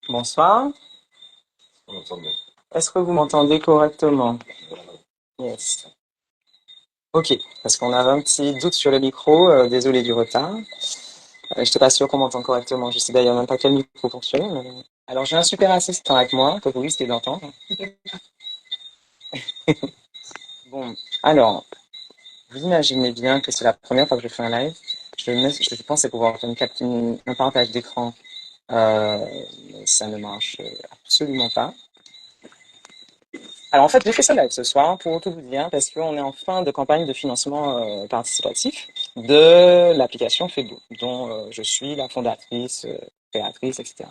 Bonsoir. On entend bien. Est-ce que vous m'entendez correctement? Yes. Ok, parce qu'on avait un petit doute sur le micro. Désolé du retard. Je n'étais pas sûr qu'on m'entend correctement. Je sais d'ailleurs même pas quel micro fonctionne. Alors j'ai un super assistant avec moi que vous risquez d'entendre. Bon, alors vous imaginez bien que c'est la première fois que je fais un live. Je pensais pouvoir faire un partage d'écran. Mais ça ne marche absolument pas. Alors en fait, j'ai fait ça live ce soir pour tout vous dire parce qu'on est en fin de campagne de financement participatif de l'application Febo, dont je suis la fondatrice, créatrice, etc.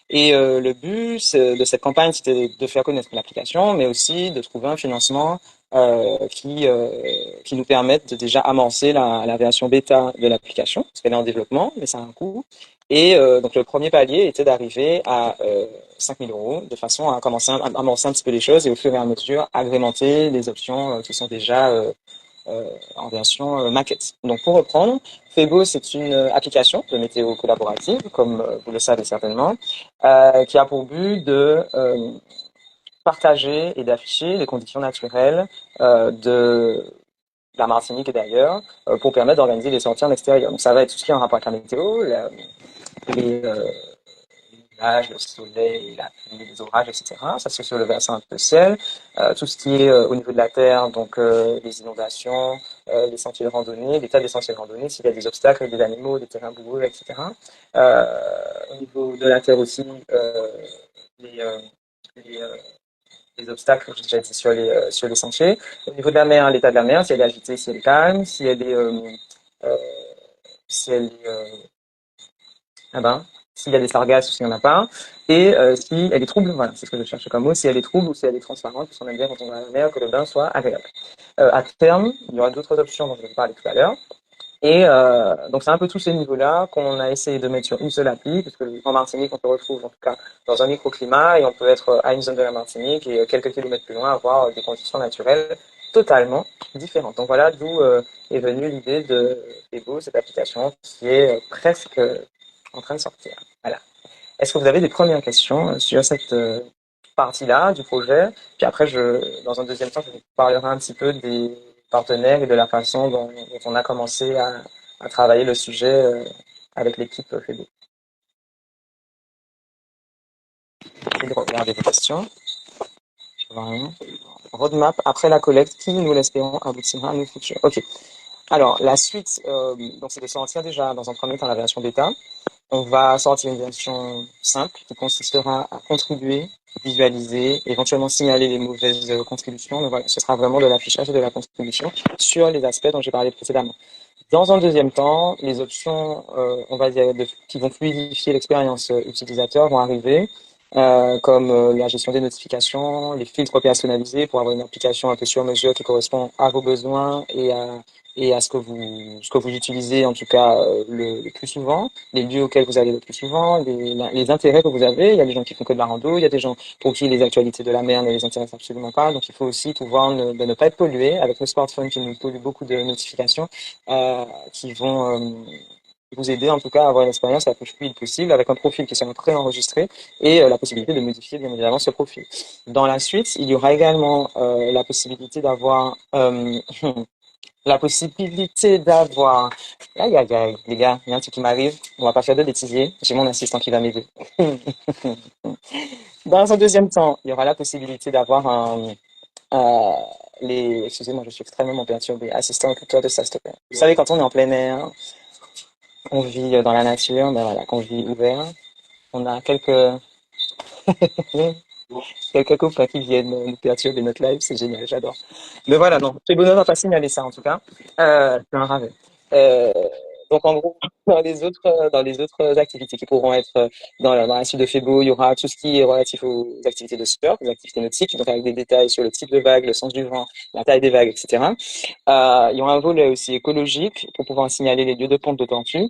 Et le but de cette campagne, c'était de faire connaître l'application, mais aussi de trouver un financement qui nous permette de déjà amorcer la version bêta de l'application, parce qu'elle est en développement, mais ça a un coût. Et donc le premier palier était d'arriver à 5 000 euros, de façon à commencer à amorcer un petit peu les choses et au fur et à mesure agrémenter les options qui sont déjà en version maquette. Donc pour reprendre, Febo, c'est une application de météo collaborative, comme vous le savez certainement, qui a pour but de partager et d'afficher les conditions naturelles de la Martinique et d'ailleurs, pour permettre d'organiser des sorties en extérieur. Donc ça va être tout ce qui est en rapport avec la météo, les, nuages, le soleil, la pluie, les orages, etc. Ça, c'est sur le versant un peu ciel. Tout ce qui est au niveau de la terre, donc les inondations, les sentiers de randonnée, l'état des sentiers de randonnée, s'il y a des obstacles, des animaux, des terrains boueux, etc. Au niveau de la terre aussi, les, euh, les, euh, les obstacles, j'ai déjà dit, sur les sentiers. Au niveau de la mer, l'état de la mer, si elle est agitée, si elle est calme, euh, si elle est ah ben, s'il y a des sargasses ou s'il n'y en a pas, et si elle est trouble, voilà, c'est ce que je cherche comme mot, si elle est trouble ou si elle est transparente, parce qu'on aime bien quand on va à la mer que le bain soit agréable. À terme, il y aura d'autres options dont je vais parler tout à l'heure. Et donc c'est un peu tous ces niveaux-là qu'on a essayé de mettre sur une seule appli, parce que en Martinique, on se retrouve en tout cas dans un microclimat et on peut être à une zone de la Martinique et quelques kilomètres plus loin avoir des conditions naturelles totalement différentes. Donc voilà d'où est venue l'idée de Ego, cette application qui est presque en train de sortir. Voilà. Est-ce que vous avez des premières questions sur cette partie-là du projet? Puis après, dans un deuxième temps, je vous parlerai un petit peu des partenaires et de la façon dont on a commencé à travailler le sujet avec l'équipe FEDO. Essayez de regarder vos questions. Voilà. Roadmap après la collecte qui, nous l'espérons, aboutira à nos futurs. Ok. Alors, la suite, donc c'est de sortir déjà dans un premier temps la version bêta. On va sortir une version simple qui consistera à contribuer, visualiser, éventuellement signaler les mauvaises contributions. Donc voilà, ce sera vraiment de l'affichage et de la contribution sur les aspects dont j'ai parlé précédemment. Dans un deuxième temps, les options, on va dire, qui vont fluidifier l'expérience utilisateur vont arriver, comme la gestion des notifications, les filtres personnalisés pour avoir une application un peu sur mesure qui correspond à vos besoins et à ce que vous utilisez en tout cas le plus souvent, les lieux auxquels vous allez le plus souvent, les intérêts que vous avez. Il y a des gens qui font que de la rando, il y a des gens pour qui les actualités de la mer ne les intéressent absolument pas. Donc il faut aussi pouvoir de ne pas être pollué avec le smartphone qui nous pollue beaucoup de notifications qui vont vous aider en tout cas à avoir une expérience la plus fluide possible avec un profil qui sera préenregistré et la possibilité de modifier bien évidemment ce profil. Dans la suite, il y aura également la possibilité d'avoir la possibilité d'avoir aïe aïe aïe les gars, il y a un truc qui m'arrive, on va pas faire de bêtisier, j'ai mon assistant qui va m'aider. Dans un deuxième temps, il y aura la possibilité d'avoir euh, excusez-moi, je suis extrêmement perturbé. Assistant, occupe-toi de ça, s'il te plaît. Vous savez, quand on est en plein air, on vit dans la nature, ben voilà, qu'on vit ouvert, on a quelques copains qui viennent nous perturber notre live, c'est génial, j'adore. Mais voilà, non, c'est bonheur n'a pas signalé ça en tout cas. C'est un ravet. Euh, donc en gros, dans les autres activités qui pourront être dans la suite de Febo, il y aura tout ce qui est relatif aux activités de surf, aux activités nautiques, donc avec des détails sur le type de vague, le sens du vent, la taille des vagues, etc. Il y aura un volet aussi écologique pour pouvoir signaler les lieux de ponte de tortues.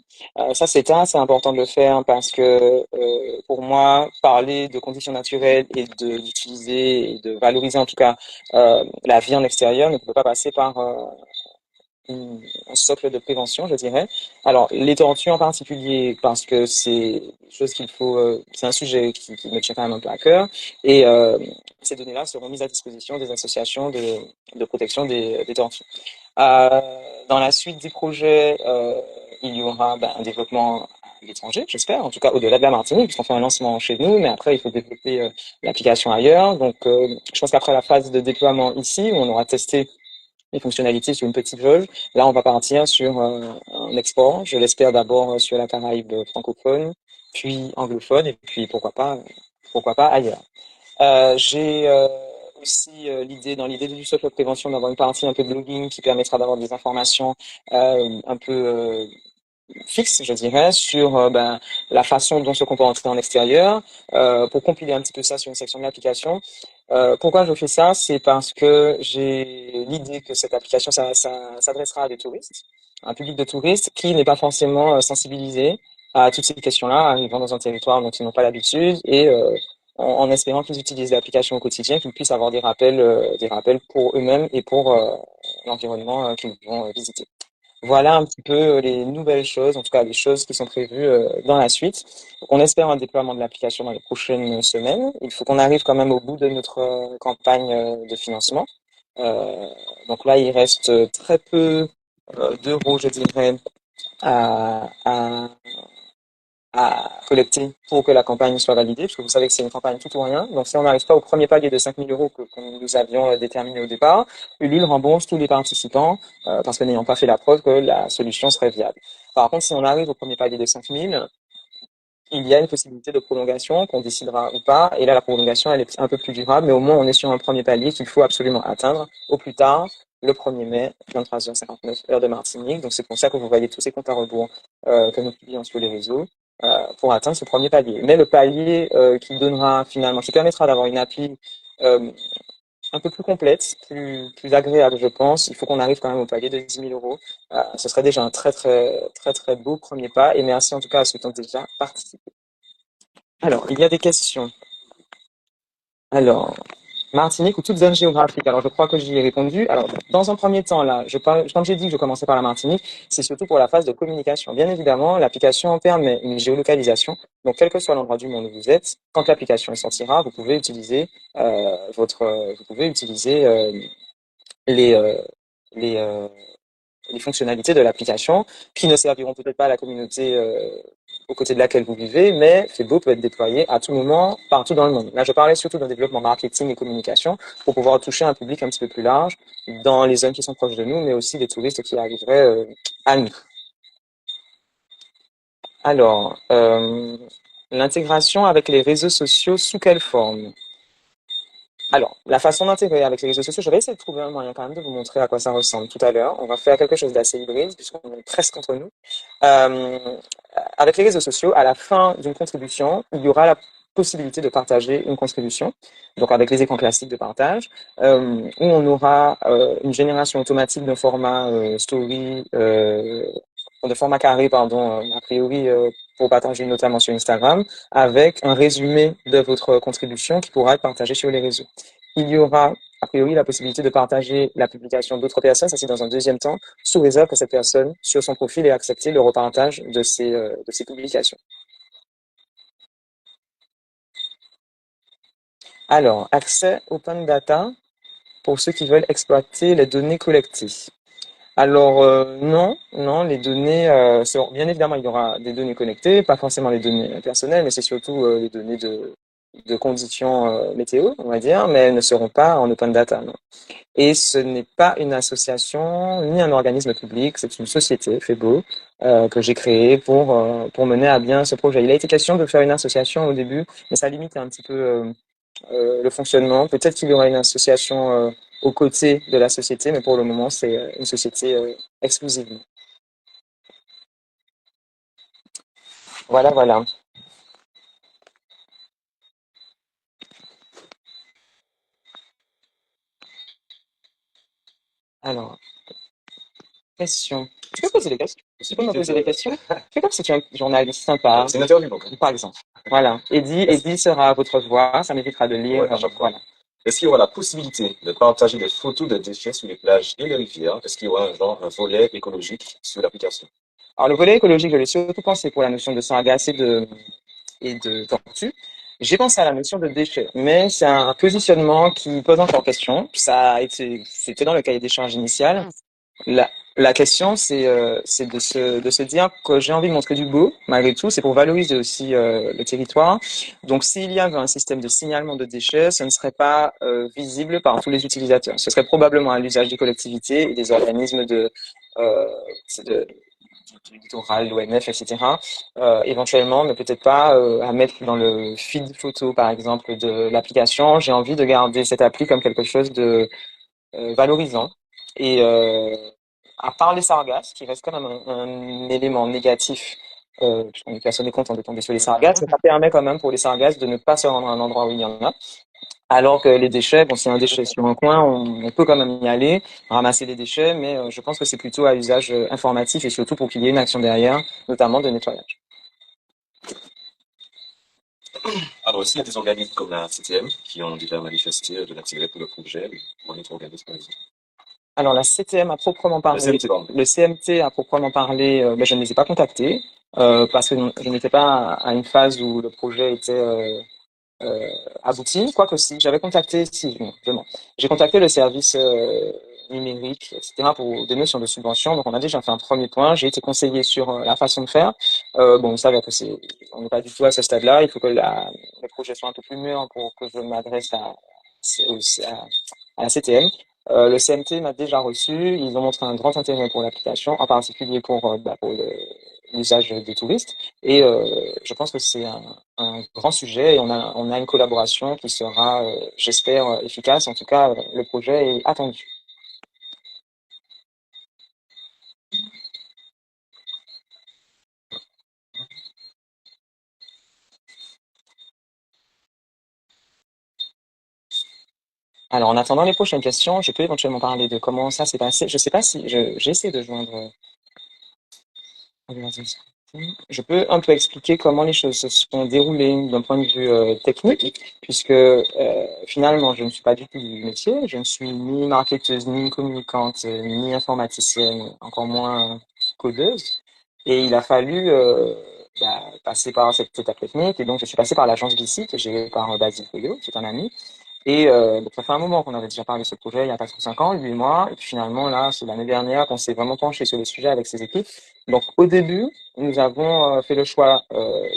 Ça, c'est assez important de le faire parce que pour moi, parler de conditions naturelles et d'utiliser et de valoriser en tout cas la vie en extérieur ne peut pas passer par un socle de prévention, je dirais. Alors, les tortues en particulier, parce que c'est quelque chose qu'il faut, c'est un sujet qui me tient quand même un peu à cœur. Et ces données-là seront mises à disposition des associations de protection des tortues. Euh, dans la suite du projet, il y aura un développement à l'étranger, j'espère, en tout cas au-delà de la Martinique, puisqu'on fait un lancement chez nous, mais après il faut développer l'application ailleurs. Donc, je pense qu'après la phase de déploiement ici, où on aura testé les fonctionnalités sur une petite jauge, là on va partir sur un export. Je l'espère d'abord sur la Caraïbe francophone, puis anglophone, et puis pourquoi pas ailleurs. J'ai aussi dans l'idée du socle de prévention, d'avoir une partie un peu de blogging qui permettra d'avoir des informations un peu fixes, je dirais, sur la façon dont se comporter en extérieur, pour compiler un petit peu ça sur une section de l'application. Pourquoi je fais ça? C'est parce que j'ai l'idée que cette application, ça s'adressera à des touristes, un public de touristes qui n'est pas forcément sensibilisé à toutes ces questions-là, arrivant dans un territoire dont ils n'ont pas l'habitude et en espérant qu'ils utilisent l'application au quotidien, qu'ils puissent avoir des rappels pour eux-mêmes et pour l'environnement qu'ils vont visiter. Voilà un petit peu les nouvelles choses, en tout cas les choses qui sont prévues dans la suite. Donc, on espère un déploiement de l'application dans les prochaines semaines. Il faut qu'on arrive quand même au bout de notre campagne de financement. Euh, donc là, il reste très peu d'euros, je dirais, à à collecter pour que la campagne soit validée, parce que vous savez que c'est une campagne tout ou rien. Donc, si on n'arrive pas au premier palier de 5 000 euros que nous avions déterminé au départ, Ulule rembourse tous les participants parce que n'ayant pas fait la preuve que la solution serait viable. Par contre, si on arrive au premier palier de 5 000, il y a une possibilité de prolongation qu'on décidera ou pas. Et là, la prolongation, elle est un peu plus durable, mais au moins, on est sur un premier palier qu'il faut absolument atteindre au plus tard le 1er mai, 23h59, heure de Martinique. Donc, c'est pour ça que vous voyez tous ces comptes à rebours que nous publions sur les réseaux pour atteindre ce premier palier. Mais le palier qui donnera finalement, qui permettra d'avoir une appli un peu plus complète, plus agréable, je pense. Il faut qu'on arrive quand même au palier de 10 000 euros. Ce serait déjà un très beau premier pas. Et merci en tout cas à ceux qui ont déjà participé. Alors, il y a des questions. Alors, Martinique ou toute zone géographique. Alors, je crois que j'y ai répondu. Alors, dans un premier temps, là, comme j'ai dit que je commençais par la Martinique, c'est surtout pour la phase de communication. Bien évidemment, l'application permet une géolocalisation. Donc, quel que soit l'endroit du monde où vous êtes, quand l'application sortira, vous pouvez utiliser les, euh, les, euh, les fonctionnalités de l'application qui ne serviront peut-être pas à la communauté aux côtés de laquelle vous vivez, mais Facebook peut être déployé à tout moment, partout dans le monde. Là, je parlais surtout d'un développement marketing et communication pour pouvoir toucher un public un petit peu plus large dans les zones qui sont proches de nous, mais aussi les touristes qui arriveraient à nous. Alors, l'intégration avec les réseaux sociaux, sous quelle forme? Alors, la façon d'intégrer avec les réseaux sociaux, je vais essayer de trouver un moyen quand même de vous montrer à quoi ça ressemble tout à l'heure. On va faire quelque chose d'assez hybride puisqu'on est presque entre nous. Euh, avec les réseaux sociaux, à la fin d'une contribution, il y aura la possibilité de partager une contribution, donc avec les écrans classiques de partage, où on aura une génération automatique d'un format story, de format carré, pardon, a priori pour partager notamment sur Instagram, avec un résumé de votre contribution qui pourra être partagé sur les réseaux. Il y aura a priori la possibilité de partager la publication d'autres personnes, ça c'est dans un deuxième temps, sous réserve que cette personne, sur son profil, ait accepté le repartage de ces publications. Alors, accès open data pour ceux qui veulent exploiter les données collectées. Alors non, les données seront bien évidemment il y aura des données connectées, pas forcément les données personnelles, mais c'est surtout les données de conditions météo, on va dire, mais elles ne seront pas en open data, non. Et ce n'est pas une association ni un organisme public, c'est une société, Febo, que j'ai créée pour mener à bien ce projet. Il a été question de faire une association au début, mais ça limite un petit peu le fonctionnement. Peut-être qu'il y aura une association aux côtés de la société, mais pour le moment, c'est une société exclusivement. Voilà, voilà. Alors, question. Tu peux poser des questions. Tu peux me poser des questions. Fais comme si tu es un journaliste sympa, C'est une interview, donc. par exemple. Voilà. Eddie sera à votre voix. Ça m'évitera de lire. Ouais, à chaque fois. Voilà. Est-ce qu'il y aura la possibilité de partager des photos de déchets sur les plages et les rivières? Est-ce qu'il y aura un volet écologique sur l'application? Alors, le volet écologique, je l'ai surtout pensé pour la notion de sargasse et de tortue. J'ai pensé à la notion de déchets, mais c'est un positionnement qui pose encore question. C'était dans le cahier des charges initial. La question, c'est de se dire que j'ai envie de montrer du beau, malgré tout. C'est pour valoriser aussi le territoire. Donc, s'il y avait un système de signalement de déchets, ce ne serait pas visible par tous les utilisateurs. Ce serait probablement à l'usage des collectivités et des organismes euh, de du littoral, l'ONF, etc. Éventuellement, mais peut-être pas à mettre dans le feed photo, par exemple, de l'application. J'ai envie de garder cette appli comme quelque chose de valorisant. Et à part les sargasses, qui reste quand même un élément négatif, puisqu'on personne n'est content de tomber sur les sargasses, mais ça permet quand même pour les sargasses de ne pas se rendre à un endroit où il y en a. Alors que les déchets, bon, si un déchet sur un coin, on peut quand même y aller, ramasser les déchets, mais je pense que c'est plutôt à usage informatif et surtout pour qu'il y ait une action derrière, notamment de nettoyage. Alors, est-ce qu'il y a des organismes comme la CTM qui ont déjà manifesté de l'intérêt pour le projet, ou un autre organisme, par exemple? Alors la CTM à proprement Le parler, CMT, pardon. le CMT à proprement parler, ben, je ne les ai pas contactés parce que je n'étais pas à une phase où le projet était abouti. Quoique si, j'avais contacté, si, non, je mens. J'ai contacté le service numérique, etc. pour des notions de subvention. Donc on a déjà fait un premier point. J'ai été conseillé sur la façon de faire. Bon, vous savez que on n'est pas du tout à ce stade-là. Il faut que le projet soit un peu plus mûr pour que je m'adresse à la CTM. Le CMT m'a déjà reçu. Ils ont montré un grand intérêt pour l'application, en particulier pour l'usage des touristes. Et je pense que c'est un grand sujet et on a une collaboration qui sera, j'espère, efficace. En tout cas, le projet est attendu. Alors, en attendant les prochaines questions, je peux éventuellement parler de comment ça s'est passé. Je sais pas si j'ai essayé de joindre. Je peux un peu expliquer comment les choses se sont déroulées d'un point de vue technique, puisque finalement, je ne suis pas du tout du métier. Je ne suis ni marketeuse, ni communicante, ni informaticienne, encore moins codeuse. Et il a fallu passer par cette étape technique. Et donc, je suis passé par l'agence Bici, qui est gérée par Basile Feuillot, qui est un ami. Et donc, ça fait un moment qu'on avait déjà parlé de ce projet, il y a 4 ou 5 ans, lui et moi. Et puis finalement, là, c'est l'année dernière qu'on s'est vraiment penché sur le sujet avec ses équipes. Donc, au début, nous avons fait le choix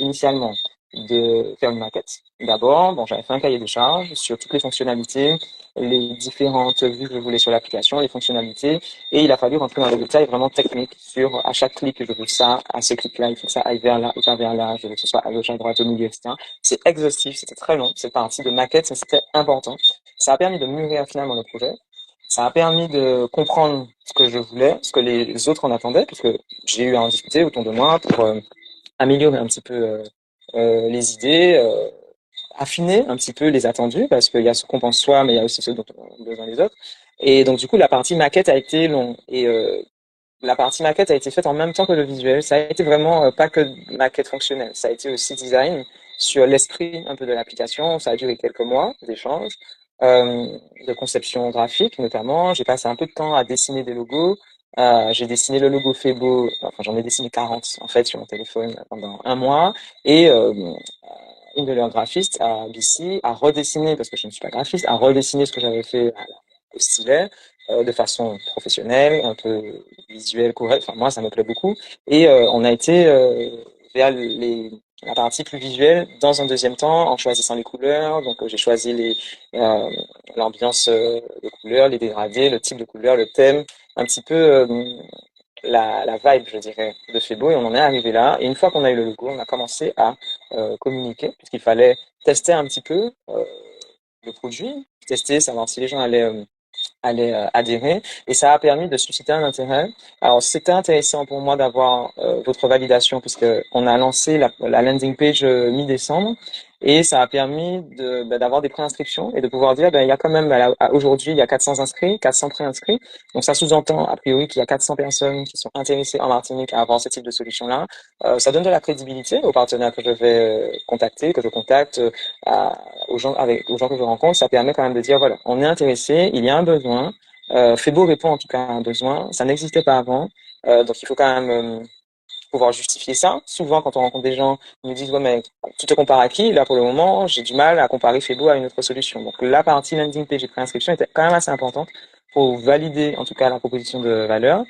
initialement de faire une maquette. D'abord, bon, j'avais fait un cahier de charges sur toutes les fonctionnalités, les différentes vues que je voulais sur l'application, les fonctionnalités, et il a fallu rentrer dans les détails vraiment techniques sur à chaque clic, je veux ça, à ce clic-là, il faut que ça aille vers là, ou pas vers là, je veux que ce soit à gauche, à droite, au milieu, etc. C'est exhaustif, c'était très long, cette partie de maquette, ça c'était important. Ça a permis de mûrir finalement le projet. Ça a permis de comprendre ce que je voulais, ce que les autres en attendaient, puisque j'ai eu à en discuter autour de moi pour améliorer un petit peu les idées, affiner un petit peu les attendus, parce qu'il y a ce qu'on pense soi, mais il y a aussi ce dont on a besoin les autres. Et donc du coup, la partie maquette a été longue. Et la partie maquette a été faite en même temps que le visuel. Ça a été vraiment pas que maquette fonctionnelle, ça a été aussi design sur l'esprit un peu de l'application. Ça a duré quelques mois d'échanges, de conception graphique notamment. J'ai passé un peu de temps à dessiner des logos. J'ai dessiné le logo Febo, enfin j'en ai dessiné 40 en fait sur mon téléphone pendant un mois. Et une de leurs graphistes à BC a redessiné, parce que je ne suis pas graphiste, a redessiné ce que j'avais fait au stylet de façon professionnelle, un peu visuelle, correcte. Enfin, moi, ça me plaît beaucoup. Et on a été vers la partie plus visuelle dans un deuxième temps en choisissant les couleurs. Donc, j'ai choisi euh, l'ambiance de couleurs, les dégradés, le type de couleur, le thème, un petit peu la vibe, je dirais, de Febo. Et on en est arrivé là. Et une fois qu'on a eu le logo, on a commencé à communiquer, puisqu'il fallait tester un petit peu le produit, tester, savoir si les gens allaient adhérer. Et ça a permis de susciter un intérêt. Alors, c'était intéressant pour moi d'avoir votre validation, puisque on a lancé la landing page mi-décembre. Et ça a permis d'avoir des préinscriptions et de pouvoir dire, il y a quand même, aujourd'hui, il y a 400 inscrits, 400 préinscrits. Donc ça sous-entend, a priori, qu'il y a 400 personnes qui sont intéressées en Martinique à avoir ce type de solution-là. Ça donne de la crédibilité aux partenaires que je vais contacter, que je contacte, aux gens que je rencontre. Ça permet quand même de dire, voilà, on est intéressé, il y a un besoin. Febo répond en tout cas à un besoin. Ça n'existait pas avant. Donc il faut quand même pouvoir justifier ça. Souvent, quand on rencontre des gens, ils nous disent, ouais, mais tu te compares à qui? Là, pour le moment, j'ai du mal à comparer Febo à une autre solution. Donc, la partie landing page et préinscription était quand même assez importante pour valider, en tout cas, la proposition de valeur.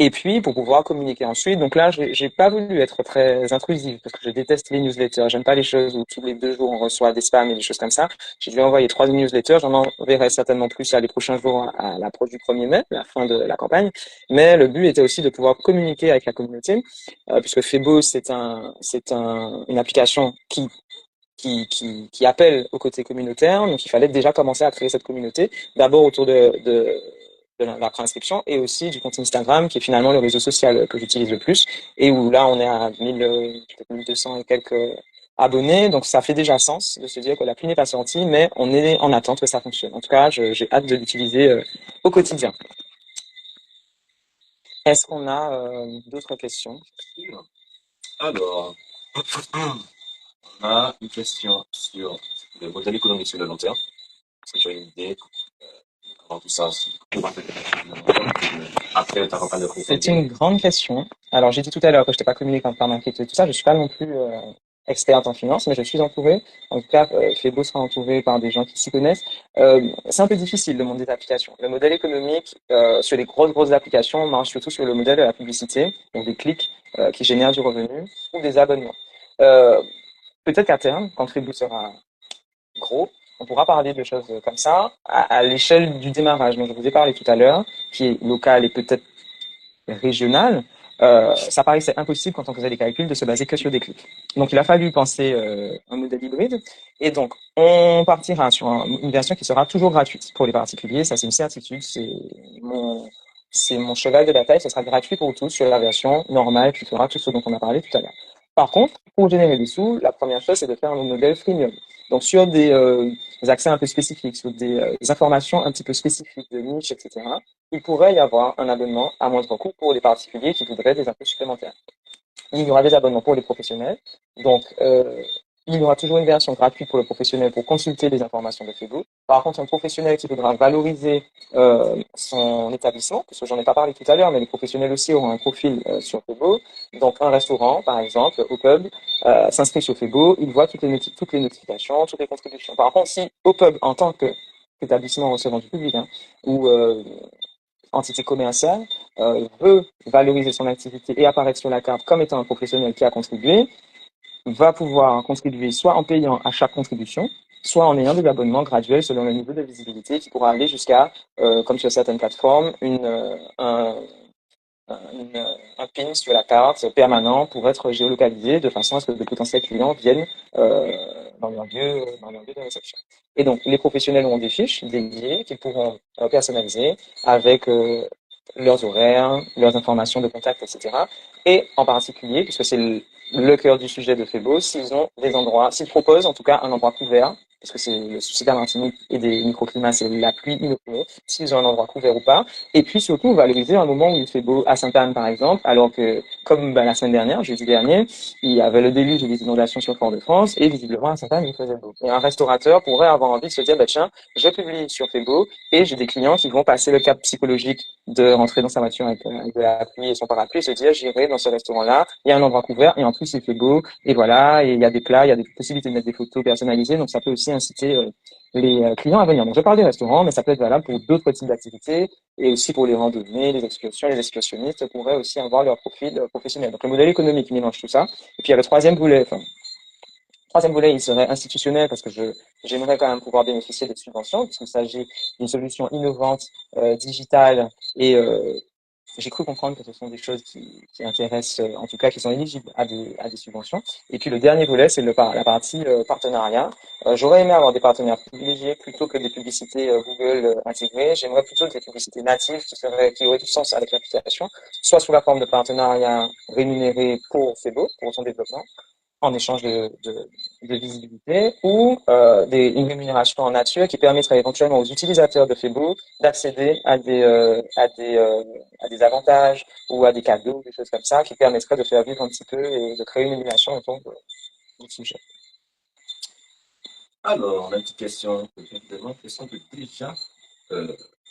Et puis, pour pouvoir communiquer ensuite. Donc là, j'ai pas voulu être très intrusive parce que je déteste les newsletters. J'aime pas les choses où tous les 2 jours on reçoit des spams et des choses comme ça. J'ai dû envoyer 3 newsletters. J'en enverrai certainement plus les prochains jours à l'approche du 1er mai, la fin de la campagne. Mais le but était aussi de pouvoir communiquer avec la communauté, puisque Febo, une application qui appelle au côté communautaire. Donc, il fallait déjà commencer à créer cette communauté, d'abord autour de la préinscription et aussi du compte Instagram, qui est finalement le réseau social que j'utilise le plus, et où là, on est à 1200 et quelques abonnés. Donc, ça fait déjà sens de se dire que l'appli n'est pas sortie, mais on est en attente que ça fonctionne. En tout cas, j'ai hâte de l'utiliser au quotidien. Est-ce qu'on a d'autres questions? Alors, on a une question sur le modèle économique sur le long terme. Est-ce que tu as une idée avant tout ça, après ta campagne de C'est crowdfunding? une grande question. Alors, j'ai dit tout à l'heure que je n'étais pas communicante par marketing et tout ça. Je suis pas non plus experte en finance, mais je suis entourée. En tout cas, Febo sera entouré par des gens qui s'y connaissent. C'est un peu difficile, le monde des applications. Le modèle économique sur les grosses applications marche surtout sur le modèle de la publicité, donc des clics qui génèrent du revenu ou des abonnements. Euh, Peut-être qu'à terme, quand Febo sera gros, on pourra parler de choses comme ça à l'échelle du démarrage dont je vous ai parlé tout à l'heure, qui est local et peut-être régional, ça paraissait impossible quand on faisait les calculs de se baser que sur des clics. Donc il a fallu penser un modèle hybride et donc on partira sur une version qui sera toujours gratuite pour les particuliers, ça c'est une certitude, c'est mon cheval de bataille, ce sera gratuit pour tous sur la version normale qui fera tout ce dont on a parlé tout à l'heure. Par contre, pour générer des sous, la première chose c'est de faire un modèle freemium. Donc sur des accès un peu spécifiques, sur des informations un petit peu spécifiques de niche, etc., il pourrait y avoir un abonnement à moindre coût pour les particuliers qui voudraient des infos supplémentaires. Il y aura des abonnements pour les professionnels. Donc, il y aura toujours une version gratuite pour le professionnel pour consulter les informations de Facebook. Par contre, un professionnel qui voudra valoriser son établissement, parce que j'en ai pas parlé tout à l'heure, mais les professionnels aussi auront un profil sur Facebook. Donc, un restaurant, par exemple, au pub, s'inscrit sur Facebook, il voit toutes les notifications, toutes les contributions. Par contre, si au pub, en tant qu'établissement recevant du public, ou entité commerciale veut valoriser son activité et apparaître sur la carte comme étant un professionnel qui a contribué, va pouvoir contribuer soit en payant à chaque contribution, soit en ayant des abonnements graduels selon le niveau de visibilité qui pourra aller jusqu'à, comme sur certaines plateformes, un pin sur la carte permanent pour être géolocalisé de façon à ce que de potentiels clients viennent dans leur lieu de réception. Et donc, les professionnels ont des fiches dédiées qu'ils pourront personnaliser avec leurs horaires, leurs informations de contact, etc. Et en particulier, puisque c'est le cœur du sujet de Febo, s'ils ont des endroits, s'ils proposent en tout cas un endroit couvert, parce que c'est le souci de la Martinique et des microclimats, c'est la pluie inopinée, s'ils ont un endroit couvert ou pas, et puis surtout valoriser un moment où il fait beau à Sainte-Anne par exemple, alors que comme la semaine dernière, jeudi dernier, il y avait le déluge et des inondations sur Fort-de-France et visiblement à Sainte-Anne il faisait beau. Et un restaurateur pourrait avoir envie de se dire bah tiens, je publie sur Febo et j'ai des clients qui vont passer le cap psychologique de rentrer dans sa voiture avec de la pluie et son parapluie et se dire j'irai dans ce restaurant-là, il y a un endroit couvert et en plus il fait beau et voilà, et il y a des plats, il y a des possibilités de mettre des photos personnalisées, donc ça peut aussi inciter les clients à venir. Donc je parle des restaurants, mais ça peut être valable pour d'autres types d'activités et aussi pour les randonnées, les excursions. Les excursionnistes pourraient aussi avoir leur profil professionnel. Donc le modèle économique mélange tout ça. Et puis il y a le troisième volet, il serait institutionnel parce que j'aimerais quand même pouvoir bénéficier des subventions puisqu'il s'agit d'une solution innovante, digitale et j'ai cru comprendre que ce sont des choses qui intéressent, en tout cas, qui sont éligibles à des subventions. Et puis le dernier volet, c'est la partie partenariat. J'aurais aimé avoir des partenaires privilégiés plutôt que des publicités Google intégrées. J'aimerais plutôt des publicités natives qui auraient du sens avec l'application, soit sous la forme de partenariat rémunéré pour Febo, pour son développement, en échange de visibilité ou une rémunération en nature qui permettrait éventuellement aux utilisateurs de Facebook d'accéder à des avantages ou à des cadeaux, des choses comme ça, qui permettraient de faire vivre un petit peu et de créer une émulation autour du sujet. Alors, on a une petite question. Une question de déjà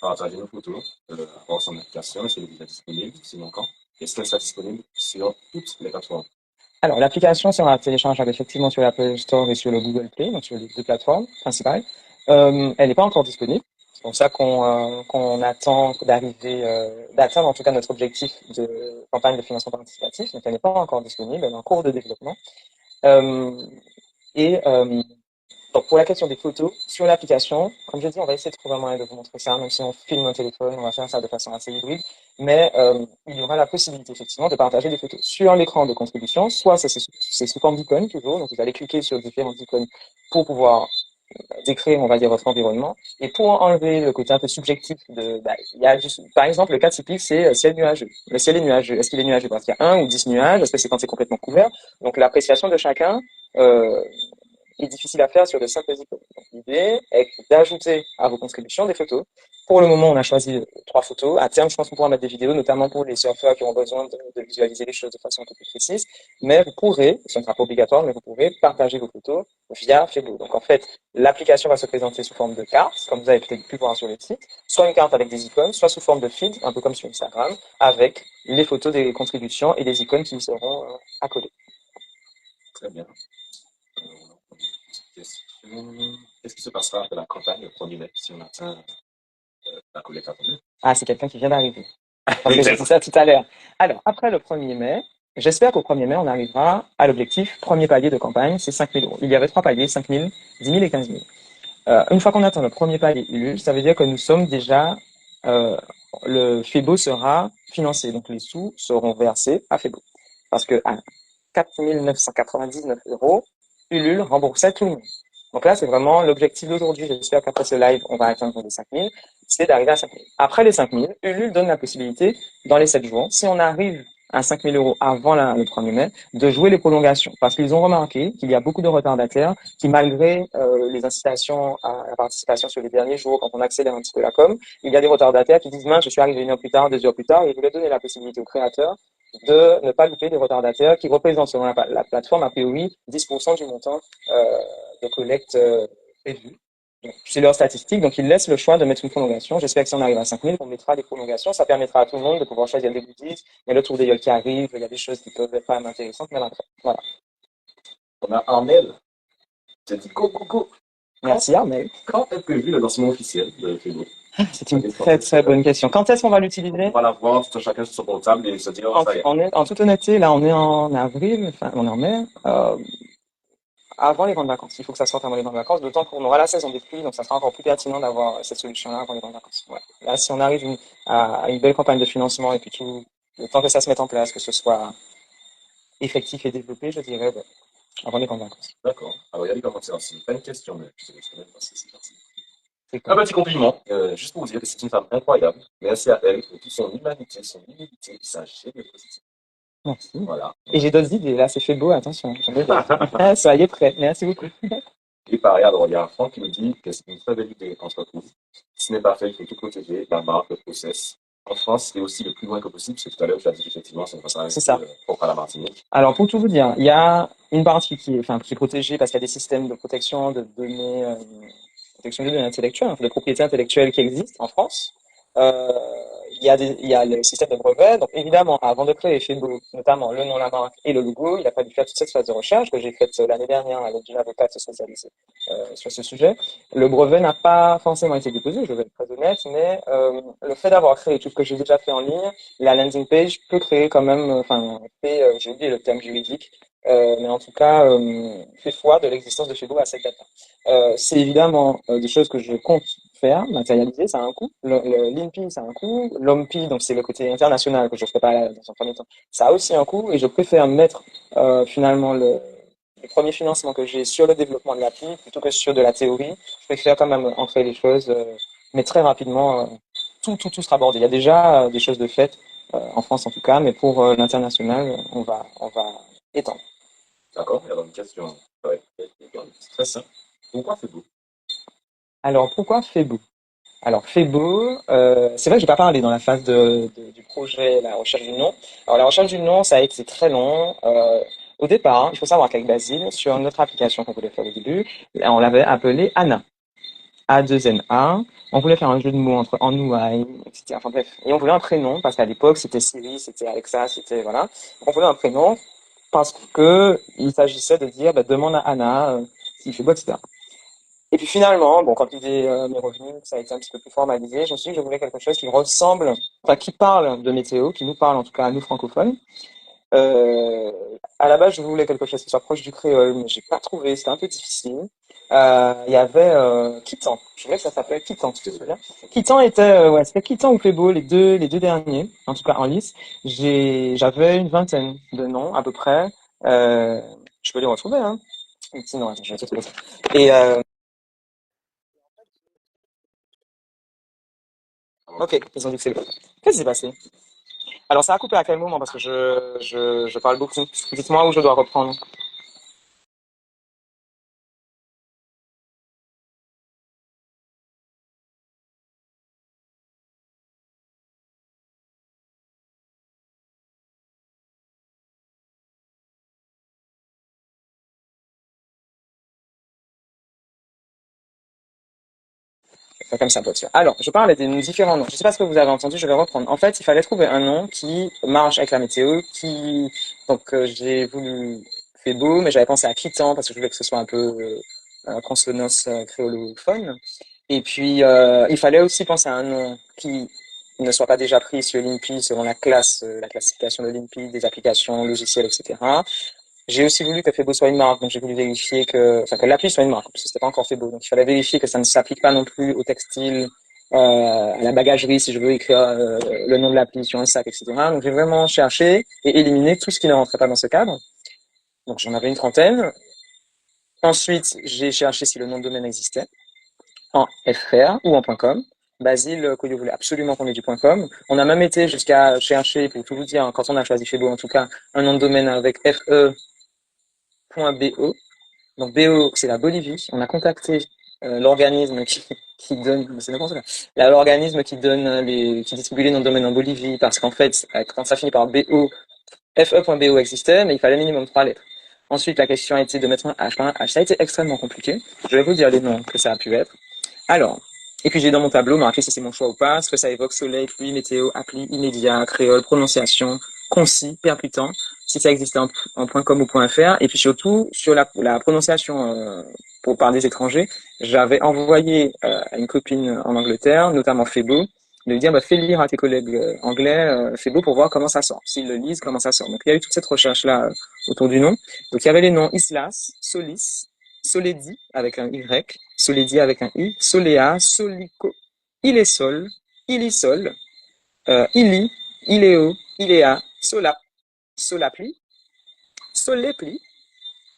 partager nos photos avoir son application. Est-ce qu'elle est déjà disponible? Sinon, quand? Est-ce qu'elle sera disponible sur toutes les plateformes? Alors, l'application sera téléchargeable effectivement sur l'Apple Store et sur le Google Play, donc sur les deux plateformes principales. Elle n'est pas encore disponible. C'est pour ça qu'on attend d'atteindre en tout cas notre objectif de campagne de financement participatif. Donc, elle n'est pas encore disponible, elle est en cours de développement. Euh, et donc, pour la question des photos, sur l'application, comme je dis, on va essayer de trouver un moyen de vous montrer ça, même si on filme un téléphone, on va faire ça de façon assez hybride, mais il y aura la possibilité, effectivement, de partager des photos sur l'écran de contribution, soit c'est sous forme d'icônes, toujours, donc vous allez cliquer sur différentes icônes pour pouvoir décrire, on va dire, votre environnement, et pour enlever le côté un peu subjectif il y a par exemple, le cas typique, c'est ciel nuageux. Le ciel est nuageux. Est-ce qu'il est nuageux parce qu'il y a un ou 10 nuages? Est-ce que c'est quand c'est complètement couvert? Donc, l'appréciation de chacun, est difficile à faire sur de simples icônes. Donc, l'idée est d'ajouter à vos contributions des photos. Pour le moment, on a choisi 3 photos. À terme, je pense qu'on pourra mettre des vidéos, notamment pour les surfeurs qui ont besoin de visualiser les choses de façon un peu plus précise. Mais vous pourrez, ce ne sera pas obligatoire, mais vous pourrez partager vos photos via Facebook. Donc, en fait, l'application va se présenter sous forme de carte, comme vous avez peut-être pu voir sur le site, soit une carte avec des icônes, soit sous forme de feed, un peu comme sur Instagram, avec les photos des contributions et des icônes qui y seront accolées. Très bien. On a une petite question. Qu'est-ce qui se passera après la campagne le 1er mai si on atteint la collecte attendue? Ah, c'est quelqu'un qui vient d'arriver. Parce que j'ai dit ça tout à l'heure. Alors, après le 1er mai, j'espère qu'au 1er mai, on arrivera à l'objectif premier palier de campagne, c'est 5 000 euros. Il y avait 3 paliers, 5 000, 10 000 et 15 000. Une fois qu'on atteint le premier palier Ulule, ça veut dire que nous sommes déjà, le FEBO sera financé. Donc, les sous seront versés à FEBO. Parce que à 4 999 euros, Ulule remboursait tout le monde. Donc là, c'est vraiment l'objectif d'aujourd'hui. J'espère qu'après ce live, on va atteindre les 5 000. C'est d'arriver à 5 000. Après les 5 000, Ulule donne la possibilité, dans les 7 jours, si on arrive à 5 000 euros avant le 1er mai, de jouer les prolongations. Parce qu'ils ont remarqué qu'il y a beaucoup de retardataires qui, malgré les incitations à la participation sur les derniers jours, quand on accélère un petit peu la com, il y a des retardataires qui disent, mince, je suis arrivé 1 heure plus tard, 2 heures plus tard, et je voulais donner la possibilité aux créateurs de ne pas louper des retardataires qui représentent, selon la plateforme, a priori, 10% du montant de collecte prévu. C'est leur statistique, donc ils laissent le choix de mettre une prolongation. J'espère que si on arrive à 5 000, on mettra des prolongations. Ça permettra à tout le monde de pouvoir choisir des goodies. Il y a le tour des gueules qui arrive, il y a des choses qui peuvent être quand même intéressantes, mais après, voilà. On a Armel qui a dit go, go, go. Merci Armel. Quand est prévu le lancement officiel de Facebook? C'est une très très bonne question. Quand est-ce qu'on va l'utiliser? On va l'avoir tout chacun sur son portable et se dire, oh, ça y est. En toute honnêteté, là, on est en avril, enfin, on est en mai. Avant les grandes vacances. Il faut que ça sorte avant les grandes vacances, d'autant qu'on aura la saison des pluies, donc ça sera encore plus pertinent d'avoir cette solution-là avant les grandes vacances. Ouais. Là, si on arrive à une belle campagne de financement et puis tout, le temps que ça se mette en place, que ce soit effectif et développé, je dirais, ouais, avant les grandes vacances. D'accord. Alors, il y a des commentaires aussi. Pas une question, mais je sais même pas si c'est parti. Un petit compliment, juste pour vous dire que c'est une femme incroyable. Merci à elle pour toute son humanité, son humilité et sa générosité. Merci. Voilà. Et j'ai d'autres idées, là, c'est fait beau, attention. Soyez prêts. Merci beaucoup. Et pareil, alors il y a Franck qui nous dit que c'est une très belle idée entreprise. Si ce n'est pas fait, il faut tout protéger, la marque, le process. En France, c'est aussi le plus loin que possible, parce que tout à l'heure, tu as dit qu'effectivement, c'est une façon propre à la Martinique. Alors, pour tout vous dire, il y a une partie qui est protégée parce qu'il y a des systèmes de protection de données, protection des données intellectuelles, de propriété intellectuelle qui existent en France. Il y a le système de brevet. Donc, évidemment, avant de créer Facebook, notamment le nom, la marque et le logo, il a fallu faire toute cette phase de recherche que j'ai faite l'année dernière avec une avocate spécialisée sur ce sujet. Le brevet n'a pas forcément été déposé, je vais être très honnête, mais le fait d'avoir créé tout ce que j'ai déjà fait en ligne, la landing page peut créer quand même, j'ai oublié le terme juridique, mais en tout cas, fait foi de l'existence de Facebook à cette date. C'est évidemment des choses que je compte faire, matérialiser, ça a un coût. L'INPI, ça a un coût. L'OMPI, donc c'est le côté international que je ne ferai pas dans un premier temps, ça a aussi un coût et je préfère mettre finalement le premier financement que j'ai sur le développement de l'appli plutôt que sur de la théorie. Je préfère quand même ancrer les choses, mais très rapidement, tout sera abordé. Il y a déjà des choses de fait, en France en tout cas, mais pour l'international, on va étendre. D'accord, et alors une question, ouais, c'est très simple. Pourquoi Febo? Alors, pourquoi Febo? Alors, Febo, c'est vrai que j'ai pas parlé dans la phase du projet, la recherche du nom. Alors, la recherche du nom, ça a été très long. Au départ, il faut savoir qu'avec Basile, sur notre application qu'on voulait faire au début, on l'avait appelée Anna. A2NA. On voulait faire un jeu de mots entre Anouaï, etc. Enfin bref. Et on voulait un prénom, parce qu'à l'époque, c'était Siri, c'était Alexa, c'était, voilà. On voulait un prénom parce que il s'agissait de dire, bah, demande à Anna s'il fait beau, etc. Et puis finalement, bon, quand l'idée m'est revenue, ça a été un petit peu plus formalisé, je me suis dit que je voulais quelque chose qui ressemble, enfin qui parle de météo, qui nous parle en tout cas à nous francophones. Euh, à la base, je voulais quelque chose qui soit proche du créole, mais j'ai pas trouvé, c'était un peu difficile. Il y avait Kitan. Je voulais que ça s'appelle Kitan, tu te souviens? Kitan était, ouais, c'était Kitan ou Plébo, les deux derniers, en tout cas en lice. J'avais une vingtaine de noms à peu près. Euh, je peux les retrouver, hein. Sinon, attends, je vais te trouver ça. Et ok, ils ont dit que c'est bon. Qu'est-ce qui s'est passé? Alors, ça a coupé à quel moment? Parce que je parle beaucoup. Dites-moi où je dois reprendre. Enfin, comme ça, peut être. Alors, je parlais des différents noms. Je sais pas ce que vous avez entendu, je vais reprendre. En fait, il fallait trouver un nom qui marche avec la météo, donc, j'ai voulu faire beau, mais j'avais pensé à Kitan parce que je voulais que ce soit un peu consonance créolophone. Et puis, il fallait aussi penser à un nom qui ne soit pas déjà pris sur l'INPI selon la classification de l'INPI, des applications logicielles, etc. J'ai aussi voulu que Febo soit une marque, donc j'ai voulu vérifier que l'appli soit une marque, parce que c'était pas encore Febo. Donc il fallait vérifier que ça ne s'applique pas non plus au textile, à la bagagerie, si je veux écrire le nom de l'appli sur un sac, etc. Donc j'ai vraiment cherché et éliminé tout ce qui ne rentrait pas dans ce cadre. Donc j'en avais une trentaine. Ensuite, j'ai cherché si le nom de domaine existait en FR ou en .com. Basile Coyo voulait absolument qu'on ait du .com. On a même été jusqu'à chercher, pour tout vous dire, quand on a choisi Febo en tout cas, un nom de domaine avec fe.bo. Donc BO, c'est la Bolivie. On a contacté l'organisme qui donne, c'est n'importe quoi, l'organisme qui donne qui distribue les noms de domaine en Bolivie, parce qu'en fait, quand ça finit par BO, fe.bo existait, mais il fallait minimum 3 lettres. Ensuite, la question a été de mettre un H, un H. Ça a été extrêmement compliqué. Je vais vous dire les noms que ça a pu être. Alors, et puis j'ai dans mon tableau marqué si c'est mon choix ou pas, ce que ça évoque: soleil, pluie, météo, appli, immédiat, créole, prononciation, concis, percutant, si ça existait en .com ou .fr, et puis surtout sur la prononciation par des étrangers, j'avais envoyé à une copine en Angleterre, notamment Febo, de lui dire bah, fais lire à tes collègues anglais Febo pour voir comment ça sort, s'ils le lisent, comment ça sort. Donc il y a eu toute cette recherche-là autour du nom. Donc il y avait les noms Islas, Solis, Soledi avec un Y, Soledi avec un I, Solea, Solico, Ilesol, Ilisol, Ili, Iléo, Iléa, Solap, Solapli, Solepli,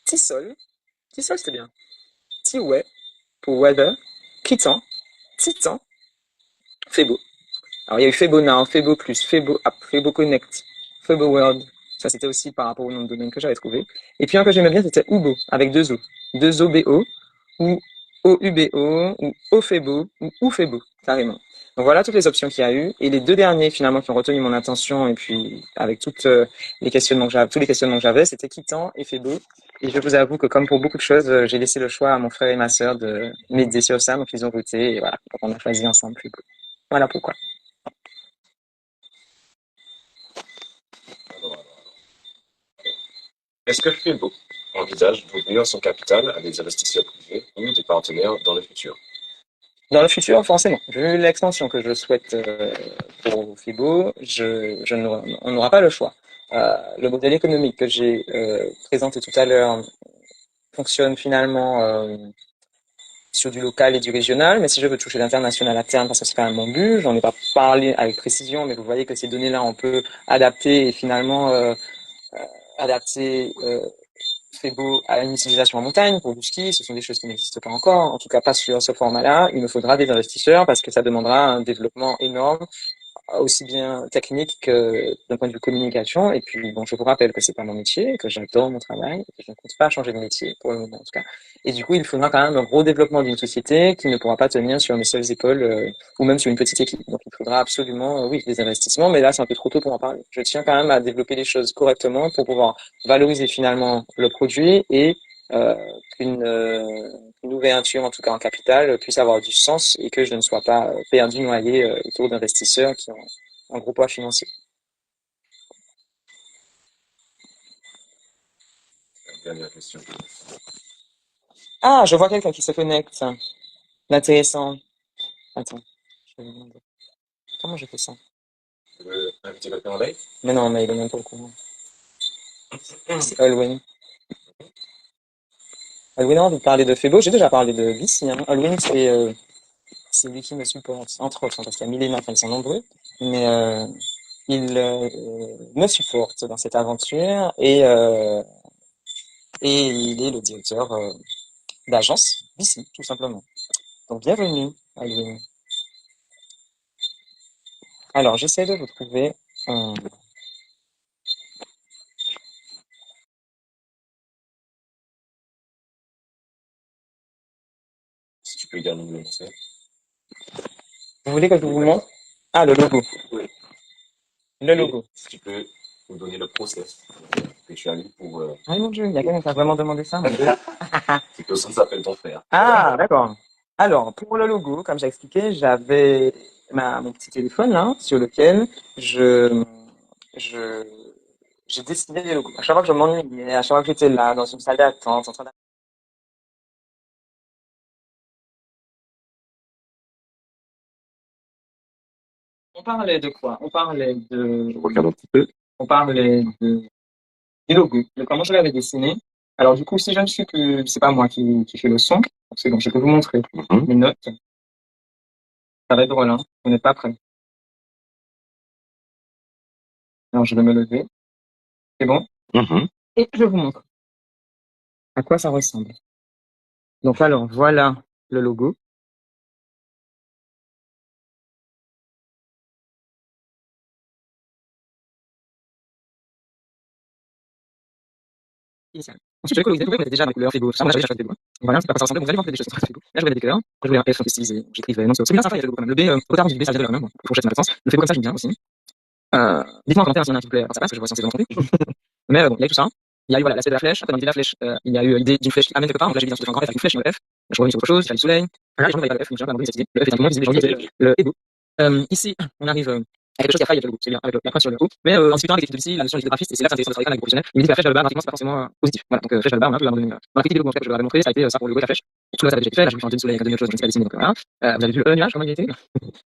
Tisol, Tisol c'était bien, Tiway pour weather, Kitan, Titan, Febo. Alors il y a eu Febo Now, Febo Plus, Febo App, Febo Connect, Febo World. Ça c'était aussi par rapport au nom de domaine que j'avais trouvé. Et puis un que j'aimais bien c'était Ubo avec deux O. Deux O B O ou OUBO ou OFEBO ou OUFEBO carrément. Donc voilà toutes les options qu'il y a eu. Et les deux derniers finalement qui ont retenu mon attention et puis avec toutes les questionnements que j'avais, tous les questionnements que j'avais, c'était Kitan et Febo. Et je vous avoue que comme pour beaucoup de choses, j'ai laissé le choix à mon frère et ma sœur de m'aider sur ça. Donc ils ont voté et voilà. Donc on a choisi ensemble Febo. Voilà pourquoi. Est-ce que Febo envisage d'ouvrir son capital à des investisseurs privés ou des partenaires dans le futur? Dans le futur, forcément, vu l'extension que je souhaite pour Fibo, on n'aura pas le choix. Le modèle économique que j'ai présenté tout à l'heure fonctionne finalement sur du local et du régional, mais si je veux toucher l'international à terme, parce que c'est quand même mon but, j'en ai pas parlé avec précision, mais vous voyez que ces données-là, on peut adapter et finalement adapter Febo à une utilisation en montagne pour du ski, ce sont des choses qui n'existent pas encore, en tout cas pas sur ce format-là. Il me faudra des investisseurs parce que ça demandera un développement énorme aussi bien technique que d'un point de vue communication. Et puis, bon, je vous rappelle que c'est pas mon métier, que j'adore mon travail, et que je ne compte pas changer de métier, pour le moment en tout cas. Et du coup, il faudra quand même un gros développement d'une société qui ne pourra pas tenir sur mes seules épaules, ou même sur une petite équipe. Donc, il faudra absolument, oui, des investissements, mais là, c'est un peu trop tôt pour en parler. Je tiens quand même à développer les choses correctement pour pouvoir valoriser finalement le produit et euh, qu'une ouverture, en tout cas en capital, puisse avoir du sens et que je ne sois pas perdu, noyé autour d'investisseurs qui ont un gros poids financier. Dernière question. Ah, je vois quelqu'un qui se connecte. Intéressant. Attends, je vais lui demander. Comment je fais ça? Tu veux inviter quelqu'un en live? Mais non, mais il est même pas au courant. C'est Alwyn. Alwyn a envie de parler de Febo. J'ai déjà parlé de Vici. Hein. Alwyn, c'est lui qui me supporte, entre autres, hein, parce qu'il y a mille et enfin, ils sont nombreux. Mais il me supporte dans cette aventure et il est le directeur d'agence Vici, tout simplement. Donc bienvenue, Alwyn. Alors, j'essaie de vous trouver un... Si tu peux également nous le montrer. Vous voulez que je vous montre? Ah, le logo. Oui. Le logo. Si tu peux nous donner le process que tu as mis pour... Ah mon Dieu, il y a quelqu'un qui a vraiment demandé ça, mon Dieu. C'est que ça s'appelle ton frère. Ah, d'accord. Alors, pour le logo, comme j'ai expliqué, j'avais mon petit téléphone là, sur lequel je, j'ai dessiné les logos. À chaque fois que je m'ennuyais, à chaque fois que j'étais là, dans une salle d'attente, en train d'attendre. On parlait de quoi? Je regarde un petit peu. On parlait des logos, de comment je l'avais dessiné. Alors, du coup, si je ne suis que, c'est pas moi qui fais le son, c'est bon, je peux vous montrer mes notes. Ça va être drôle, hein. Vous n'êtes pas prêts. Alors, je vais me lever. C'est bon? Et je vous montre à quoi ça ressemble. Donc, alors, voilà le logo. Initial. Ensuite, je vais coloriser. Vous voyez, on était déjà dans les couleurs Fego. Ça, moi, j'avais déjà choisi Fego. Voilà, c'est pas quoi ça ressemblait. Vous allez voir des choses sur Fego. Là, je voulais des cœurs. Quand je voulais un F un peu stylisé. J'écrivais non, c'est bien sympa, il y a le logo quand même. Le B, au tard du B, ça vient de la même. Fourchette, ça n'a pas de sens. Le Fego comme ça, j'aime bien aussi. Dites-moi en commentaire s'il y en a un qui vous plaît, alors ça passe, parce que je vois si on s'est vraiment trompé. Mais bon, il y a eu tout ça. Il y a eu voilà, l'aspect de la flèche. Après, dans l'idée de la flèche, il y a eu l'idée d'une flèche qui amène quelque part. Donc là, j'ai mis un grand F avec une flèche, une F. Je reviens sur autre chose, il y a le soleil. Là, les gens voyaient pas le F, donc j'ai un peu cette idée. Le F est un peu moins visible, les gens disaient le ego. Ici, on arrive à quelque chose qui a failli avec le logo, c'est bien, avec la pointe sur le haut. Mais en discutant avec l'équipe de ici, la notion des graphistes, et c'est là que c'est intéressant de travailler avec des professionnels, ils me disent que la flèche vers le bas, graphiquement, c'est pas forcément positif. Voilà, donc flèche vers le bas, on a un peu abandonné. Dans la critique des logos, en fait, que je leur avais montré, ça a été ça pour le logo de la flèche. Tout le reste, ça avait déjà été fait. Là, je vais changer de soleil avec un demi-autre chose, je ne sais pas dessiner, donc voilà. Vous avez vu le nuage, comment il a été.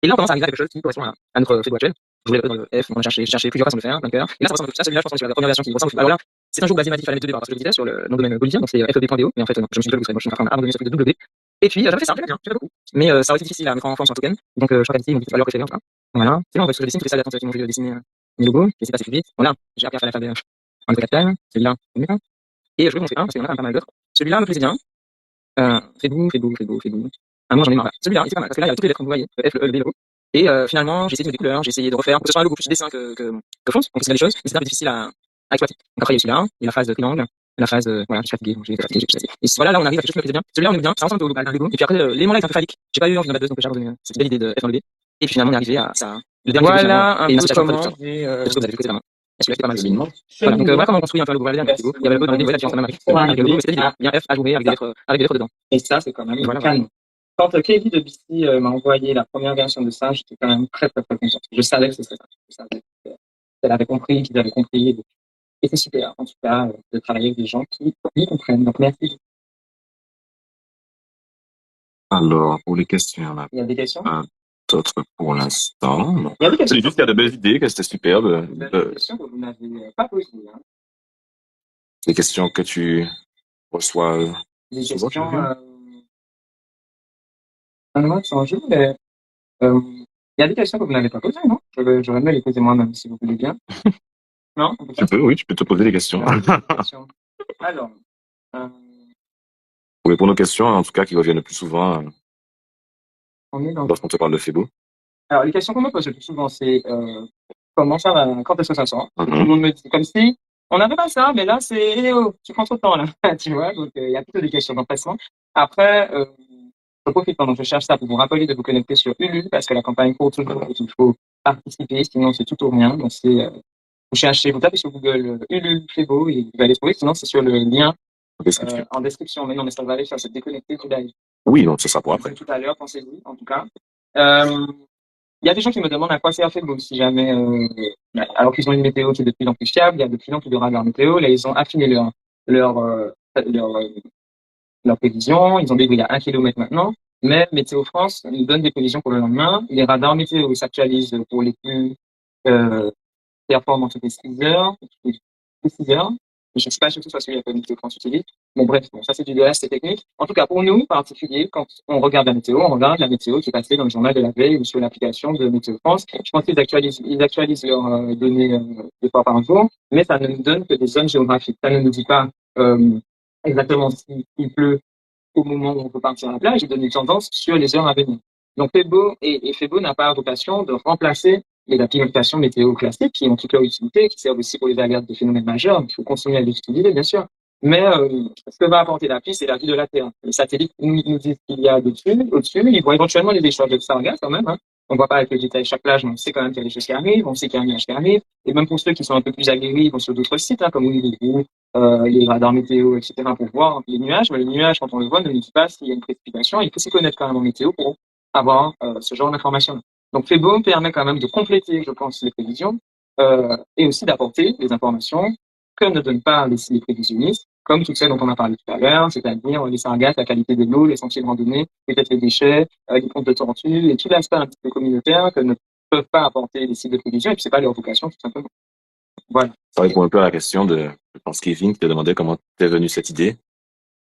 Et là, on commence à arriver à quelque chose qui correspond à notre Fego actuel. Je voulais dans le F, on a cherché plusieurs façons de le faire, plein de cœurs. Et là, ça ressemble à tout ça. Celui-là, je pense que c'est la première version qui ressemble. Alors là, c'est un jour basé natif à la méthode de départ, parce que je le disais sur le nom de domaine bolivien, donc c'est feb.do, mais en fait, non, je me suis dit que le serait moche, donc on a abandonné ce truc de double B. Et puis, j'avais fait ça, j'aimais bien, j'aimais beaucoup. Mais ça aurait été difficile à mettre en forme sur un token, donc je crois qu'à ils m'ont dit qu'il fallait leur préférer, en tout cas. Voilà. C'est bon, en fait, ce que je dessine, toutes les salles d'attente qui m'ont vu dessiner mes logos, et c'est passé plus vite. Voilà, j'ai appris à faire l'alphabet en capital, celui-là, c'est mieux. Et je vais vous montrer un, parce qu'il y en a quand même pas mal d'autres. Celui-là me plaisait bien. Fais-vous. Ah, moi, j'en ai marre. Celui-là, il était pas mal, parce que là, il y a toutes les lettres, vous voyez, le F, le E, le B, le O. Et finalement, j'ai essayé de mettre des couleurs, j'ai essayé de refaire, que ce soit un logo plus dessin que fond, donc c'est des choses, mais c'était un peu difficile à exploiter. Donc après, il y a celui-là, il y a la phase de triangle, la phase voilà, je suis fatigué, donc j'ai été fatigué, j'ai essayé. Et voilà, là, on arrive à quelque chose qui me plaisait bien. Celui-là, on est bien, ça ressemble un peu au global d'un logo. Et puis après, l'élément là est un peu phallique. J'ai pas eu envie d'en mettre deux, donc j'ai redonné cette belle idée de F dans le B. Et puis finalement, on est arrivé à ça. Le dernier Voilà un et une peu association comment de j'ai... parce que vous avez vu que c'était pas mal. Est-ce que là, c'était pas mal aussi? Cheminement. Voilà, donc voilà comment on construit un peu le logo. Voilà, il y avait le logo dans le B, vous voyez la différence quand même avec le logo, mais c'était l'idée. Il y a un F ajouré avec des lettres dedans. Et ça, c'est quand même Voilà. canon. Quand Kelly de BC m'a envoyé la première version de ça, j'étais quand même très, très, très content. Je savais que ce serait ça. Je savais qu'elle avait compris, qu'ils avaient compris. Et c'est super, en tout cas, de travailler avec des gens qui y comprennent. Donc, merci. Alors, pour les questions, Il y a des questions? pas d'autres pour l'instant. Non. Il y a des questions. C'est juste qu'il y a de belles idées, que c'était superbe. Des questions que vous n'avez pas posées. Hein. Des questions que tu reçois Des souvent, tu questions. veux? Moi, changer, mais il y a des questions que vous n'avez pas posées, non? J'aurais aimé les poser moi-même, si vous voulez bien. Non? Tu peux, oui, tu peux te poser des questions. Alors, Pour répondre aux questions, en tout cas, qui reviennent le plus souvent on est dans lorsqu'on te parle de Febo. Alors, les questions qu'on me pose le plus souvent, c'est comment ça va, quand est-ce que ça sort? Tout le monde me dit comme si on n'avait pas ça, mais là, c'est eh oh, tu prends trop de temps là, tu vois. Donc, il y a plutôt des questions d'empressement. Après, je profite pendant que je cherche ça pour vous rappeler de vous connecter sur Ulule parce que la campagne court toujours et qu'il faut participer, sinon c'est tout ou rien. Donc, c'est vous cherchez, vous tapez sur Google Ulule Febo et vous allez trouver. Sinon, c'est sur le lien en description. Mais non, mais ça va aller faire se déconnecter tout live. Oui, donc ce sera pour après. Tout à l'heure, pensez-vous, en tout cas. Il y a des gens qui me demandent à quoi sert Facebook si jamais, alors qu'ils ont une météo qui est de plus en plus fiable, il y a de plus en plus de radars météo, là, ils ont affiné leur, leur, leur prévision, ils ont des grilles à 1 kilomètre maintenant, mais Météo France nous donne des prévisions pour le lendemain. Les radars météo s'actualisent pour les plus, performant toutes les 6 heures, toutes les 6 heures. Je ne sais pas surtout soit celui que Météo France utilise. Bon, bref, bon, ça c'est du reste, c'est technique. En tout cas, pour nous, en particulier, quand on regarde la météo, on regarde la météo qui est passée dans le journal de la veille ou sur l'application de Météo France. Je pense qu'ils actualisent leurs données 2 fois par jour, mais ça ne nous donne que des zones géographiques. Ça ne nous dit pas exactement s'il pleut au moment où on peut partir à la plage, il donne une tendance sur les heures à venir. Donc Febo et Febo n'a pas vocation de remplacer les applications météo classiques qui ont toute leur utilité, qui servent aussi pour les alertes de phénomènes majeurs. Il faut continuer à les utiliser, bien sûr. Mais ce que va apporter l'appli, c'est la vie de la Terre. Les satellites nous disent qu'il y a au-dessus. Ils vont éventuellement les échoir de sargasses quand même. Hein. On ne voit pas avec le détail chaque plage, mais on sait quand même qu'il y a des choses qui arrivent. On sait qu'il y a un nuage qui arrive. Et même pour ceux qui sont un peu plus aguerris, ils vont sur d'autres sites, hein, comme Wiliwoo, les radars météo, etc., pour voir les nuages. Mais le nuage, quand on le voit, ne nous dit pas s'il y a une précipitation. Il faut s'y connaître quand même en météo pour avoir ce genre d'informations. Donc Febo permet quand même de compléter, je pense, les prévisions et aussi d'apporter des informations que ne donnent pas les prévisionnistes, comme toutes celles dont on a parlé tout à l'heure, c'est-à-dire les sargasses, la qualité de l'eau, les sentiers de randonnée, peut-être les déchets, les comptes de tortues et tout l'aspect un petit peu communautaire que ne peuvent pas apporter les sites de prévision et puis c'est pas leur vocation tout simplement. Voilà. Ça répond un peu à la question de, je pense, Kevin, qui te demandait comment t'es venue cette idée.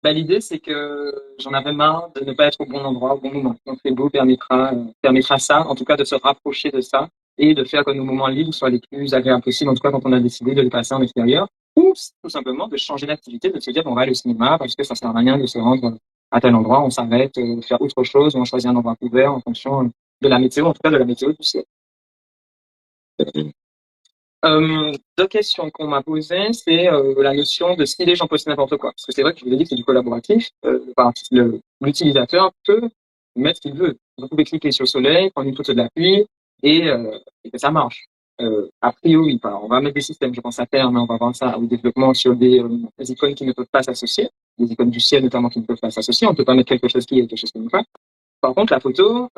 Ben, l'idée, c'est que j'en avais marre de ne pas être au bon endroit, au bon moment. Donc, Febo permettra ça, en tout cas, de se rapprocher de ça et de faire que nos moments libres soient les plus agréables possibles, en tout cas, quand on a décidé de les passer en extérieur. Ou, tout simplement, de changer d'activité, de se dire, bon, on va aller au cinéma parce que ça sert à rien de se rendre à tel endroit, on s'arrête, faire autre chose, ou on choisit un endroit couvert en fonction de la météo, en tout cas, de la météo du ciel. Deux questions qu'on m'a posées, c'est la notion de si les gens postent n'importe quoi. Parce que c'est vrai que je vous ai dit que c'est du collaboratif. L'utilisateur peut mettre ce qu'il veut. Vous pouvez cliquer sur le soleil, prendre une photo de la pluie et que ça marche. A priori, on va mettre des systèmes, je pense à terme, on va voir ça au développement sur des icônes qui ne peuvent pas s'associer, des icônes du ciel notamment qui ne peuvent pas s'associer. On ne peut pas mettre quelque chose qui est quelque chose qui n'est pas. Par contre, la photo,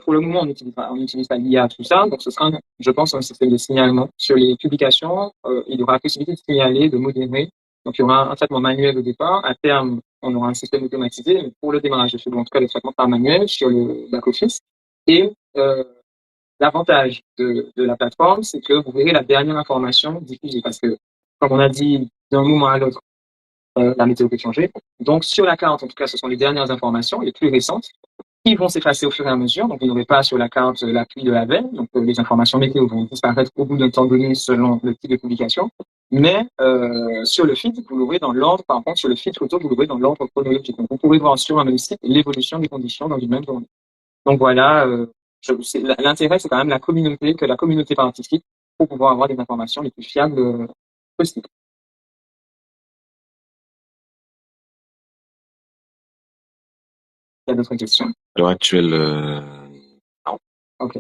pour le moment, on n'utilise pas l'IA, tout ça. Donc, ce sera, je pense, un système de signalement. Sur les publications, il y aura la possibilité de signaler, de modérer. Donc, il y aura un traitement manuel au départ. À terme, on aura un système automatisé. Mais pour le démarrage de en tout cas, le traitement par manuel sur le back-office. Et l'avantage de la plateforme, c'est que vous verrez la dernière information diffusée. Parce que, comme on a dit, d'un moment à l'autre, la météo peut changer. Donc, sur la carte, en tout cas, ce sont les dernières informations, les plus récentes, qui vont s'effacer au fur et à mesure. Donc, vous n'aurez pas sur la carte la pluie de la veille. Donc, les informations météo vont disparaître au bout d'un temps donné selon le type de publication. Mais sur le feed, vous l'aurez dans l'ordre. Par contre, sur le feed photo, vous l'aurez dans l'ordre chronologique. Donc, vous pourrez voir sur un même site l'évolution des conditions dans une même journée. Donc, voilà. L'intérêt, c'est quand même que la communauté participe pour pouvoir avoir des informations les plus fiables possibles. Il y a d'autres questions? À l'heure actuelle, non. Ok.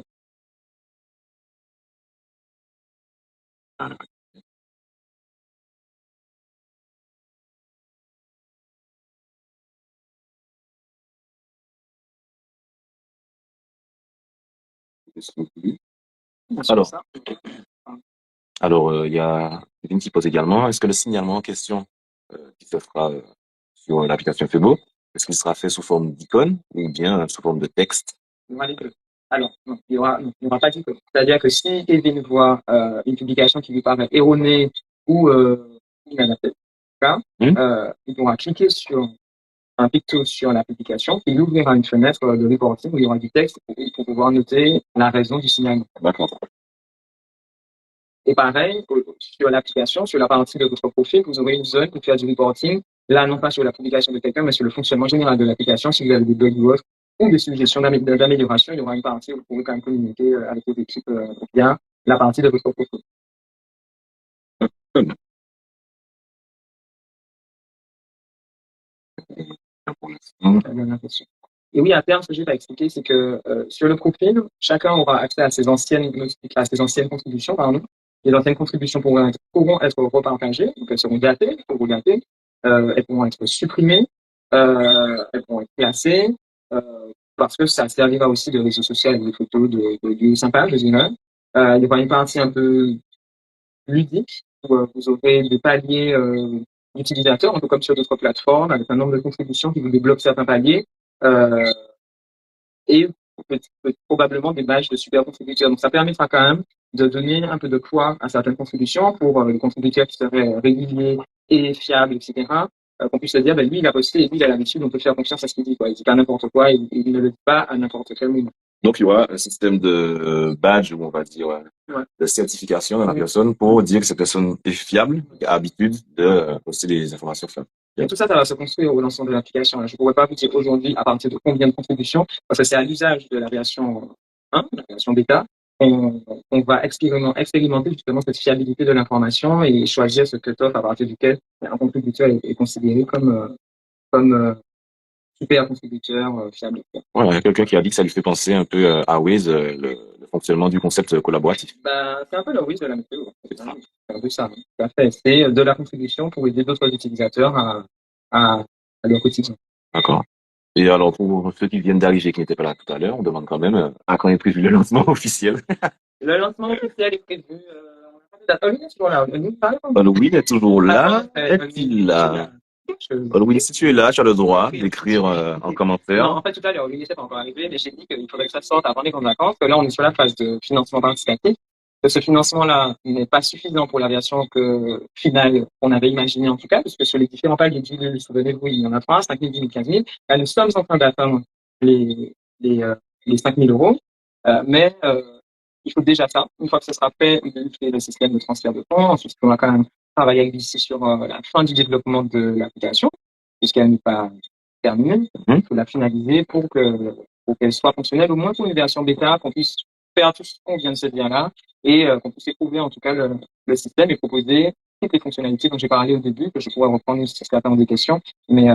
Alors, il y a Kevin qui pose également, est-ce que le signalement en question qui se fera sur l'application Febo, est-ce qu'il sera fait sous forme d'icône ou bien sous forme de texte? Alors, non, il y aura pas d'icône. C'est-à-dire que si Kevin voit une publication qui lui paraît erronée ou inadaptée, il pourra cliquer sur un picto sur la publication, il ouvrira une fenêtre de reporting où il y aura du texte pour pouvoir noter la raison du signalement. D'accord. Et pareil, sur l'application, sur la partie de votre profil, vous aurez une zone pour faire du reporting. Là, non pas sur la publication de quelqu'un, mais sur le fonctionnement général de l'application, si vous avez des bugs ou autre, ou des suggestions d'amélioration, il y aura une partie où vous pourrez quand même communiquer avec vos équipes via la partie de votre profil. La dernière question. Et oui, à terme, ce que je vais expliquer, c'est que sur le profil, chacun aura accès à ses anciennes contributions, pardon. Les anciennes contributions pourront être repartagées, donc elles seront datées, elles pourront être supprimées, elles pourront être classées, parce que ça servira aussi de réseau social, des photos de lieux sympas, je dirais. Il y aura une partie un peu ludique, où vous aurez des paliers d'utilisateurs, un peu comme sur d'autres plateformes, avec un nombre de contributions qui vous débloque certains paliers. Et probablement des badges de super contributeurs. Donc, ça permettra quand même de donner un peu de poids à certaines contributions pour les contributeurs qui seraient réguliers et fiables, etc. Qu'on puisse se dire, ben, lui, il a posté et lui, il a l'habitude, on peut faire confiance à ce qu'il dit, quoi. Il dit pas n'importe quoi, il ne le dit pas à n'importe quel moment. Donc, il y aura un système de badge, ou on va dire, de certification dans la personne pour dire que cette personne est fiable, et a l'habitude de poster des informations fiables. Et tout ça, ça va se construire au lancement de l'application. Je ne pourrais pas vous dire aujourd'hui à partir de combien de contributions, parce que c'est à l'usage de la version 1, la version bêta, on va expérimenter justement cette fiabilité de l'information et choisir ce cutoff à partir duquel un contributeur est considéré comme super contributeur fiable. Ouais, il y a quelqu'un qui a dit que ça lui fait penser un peu à Waze, le fonctionnement du concept collaboratif. C'est un peu le Waze de la météo. C'est un peu ça. Tout à fait. C'est de la contribution pour aider d'autres utilisateurs à leur quotidien. D'accord. Et alors, pour ceux qui viennent d'arriver, qui n'étaient pas là tout à l'heure, on demande quand même à quand est prévu le lancement officiel. Le lancement officiel est prévu. Halloween est toujours là. Halloween est toujours là. Est-il là? Halloween, si tu es là, tu as le droit d'écrire en commentaire. Non, en fait, tout à l'heure, Halloween n'était pas encore arrivé, mais j'ai dit qu'il faudrait que ça sorte avant les grandes vacances, que là, on est sur la phase de financement participatif. Que ce financement-là n'est pas suffisant pour la version finale qu'on avait imaginée en tout cas, parce que sur les différents paliers du souvenez-vous, il y en a 3, 5 000, 10 000, 15 000. Là, nous sommes en train d'atteindre les 5 000 euros, mais il faut déjà ça. Une fois que ce sera fait, vérifier le système de transfert de fonds. Ensuite, on va quand même travailler avec d'ici sur la fin du développement de l'application, puisqu'elle n'est pas terminée. Il faut la finaliser pour qu'elle soit fonctionnelle, au moins pour une version bêta, qu'on puisse faire tout ce qu'on vient de se dire là, et qu'on puisse éprouver en tout cas le système et proposer toutes les fonctionnalités dont j'ai parlé au début, que je pourrais reprendre si ça attend des questions. Mais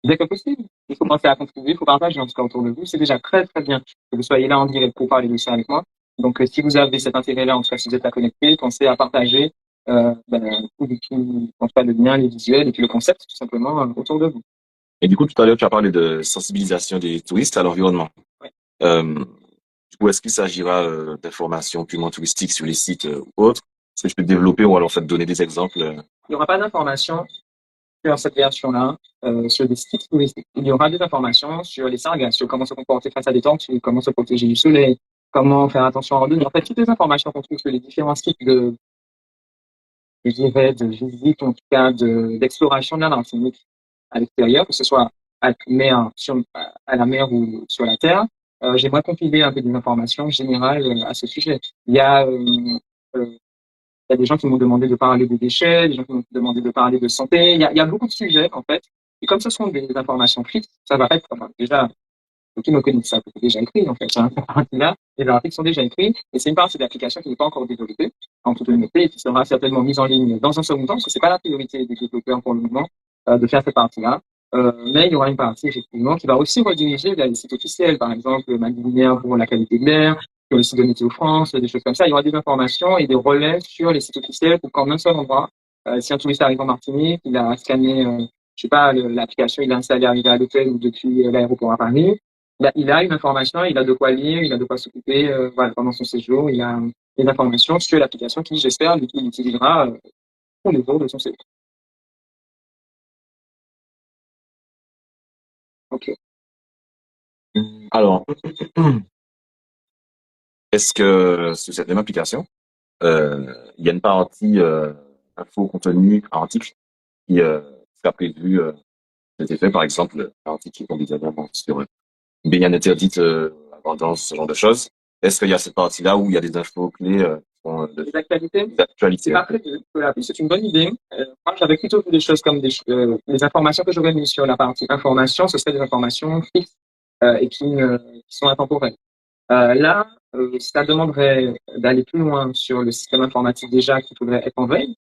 dès que possible, il faut penser à contribuer, il faut partager en tout cas autour de vous. C'est déjà très très bien que vous soyez là en direct pour parler de ça avec moi. Donc si vous avez cet intérêt-là, en tout cas si vous êtes là connecté, pensez à partager en tout cas le lien, les visuels et puis le concept tout simplement autour de vous. Et du coup, tout à l'heure, tu as parlé de sensibilisation des touristes à l'environnement. Ouais. Du coup, est-ce qu'il s'agira d'informations purement touristiques sur les sites ou autres? Est-ce que je peux développer ou alors en fait donner des exemples? Il n'y aura pas d'informations sur cette version-là, sur des sites touristiques. Il y aura des informations sur les sargasses, sur comment se comporter face à des tortues, comment se protéger du soleil, comment faire attention en randonnée. En fait, toutes les informations qu'on trouve sur les différents sites de visite, en tout cas d'exploration de la Martinique à l'extérieur, que ce soit à la mer ou sur la terre. J'aimerais compiler un peu des informations générales à ce sujet. Il y a des gens qui m'ont demandé de parler des déchets, des gens qui m'ont demandé de parler de santé. Il y a beaucoup de sujets, en fait. Et comme ce sont des informations critiques, ça va être, déjà, ceux qui me connaissent ça, c'est déjà écrit, en fait. Cette partie-là, les articles sont déjà écrits. Et c'est une partie de l'application qui n'est pas encore développée, en toute honnêteté, et qui sera certainement mise en ligne dans un second temps, parce que c'est pas la priorité des développeurs pour le moment, de faire cette partie-là. Mais il y aura une partie, effectivement, qui va aussi rediriger vers les sites officiels, par exemple, Mallumière pour la qualité de l'air, sur le site de Météo France, des choses comme ça. Il y aura des informations et des relais sur les sites officiels pour qu'en un seul endroit, si un touriste arrive en Martinique, il a scanné, je sais pas, l'application, il a installé arrivé à l'hôtel ou depuis l'aéroport à Paris, il a une information, il a de quoi lire, il a de quoi s'occuper voilà, pendant son séjour, il a des informations sur l'application qui, j'espère, il utilisera pour les jours de son séjour. Ok. Alors, est-ce que sur cette même application, il y a une partie info, contenu, article qui sera prévu cet effet, par exemple, l'article qui est tombé dernièrement sur une baignade interdite, abondance, ce genre de choses. Est-ce qu'il y a cette partie-là où il y a des infos clés font Les actualités, des c'est actualités. pas prévu. C'est une bonne idée. Moi, j'avais plutôt vu des choses comme les informations que j'aurais mises sur la partie information, ce seraient des informations fixes et qui sont intemporelles. Là, ça demanderait d'aller plus loin sur le système informatique déjà qui faudrait être en veille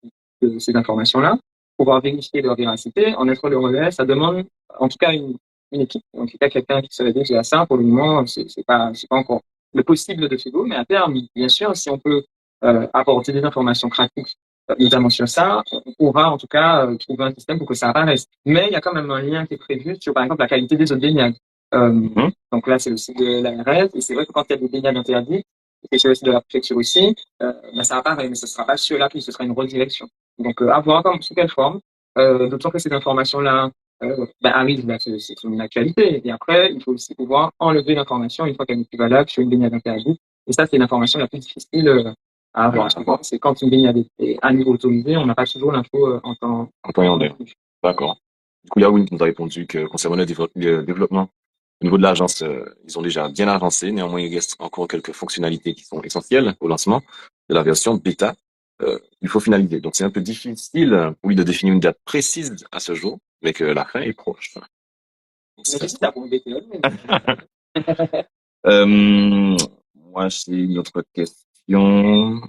de ces informations-là, pouvoir vérifier leur véracité, en être le relais. Ça demande, en tout cas, une équipe, en tout cas quelqu'un qui serait dédié à ça. Pour le moment, c'est pas encore le possible de FEGO, mais à terme, bien sûr, si on peut apporter des informations pratiques, notamment sur ça, on pourra en tout cas trouver un système pour que ça apparaisse. Mais il y a quand même un lien qui est prévu sur, par exemple, la qualité des eaux baignades. Donc là, c'est le site de l'ARS, et c'est vrai que quand il y a des baignades interdites, et sur le site de la préfecture aussi, ben ça apparaît, mais ce sera pas sur l'appli, ce sera une redirection. Donc, à voir sous quelle forme, d'autant que ces informations-là ben, arrivent, là, c'est une actualité. Et après, il faut aussi pouvoir enlever l'information une fois qu'elle n'est plus valable sur une baignade interdite. Et ça, c'est l'information la plus difficile à avoir. C'est quand une baignade est à niveau autorisé, on n'a pas toujours l'info en temps réel. D'accord. Du coup, Yawin nous a répondu que concernant le développement au niveau de l'agence, ils ont déjà bien avancé. Néanmoins, il reste encore quelques fonctionnalités qui sont essentielles au lancement de la version bêta. Il faut finaliser. Donc, c'est un peu difficile, oui, de définir une date précise à ce jour, mais que la fin est proche. Moi, j'ai une autre question.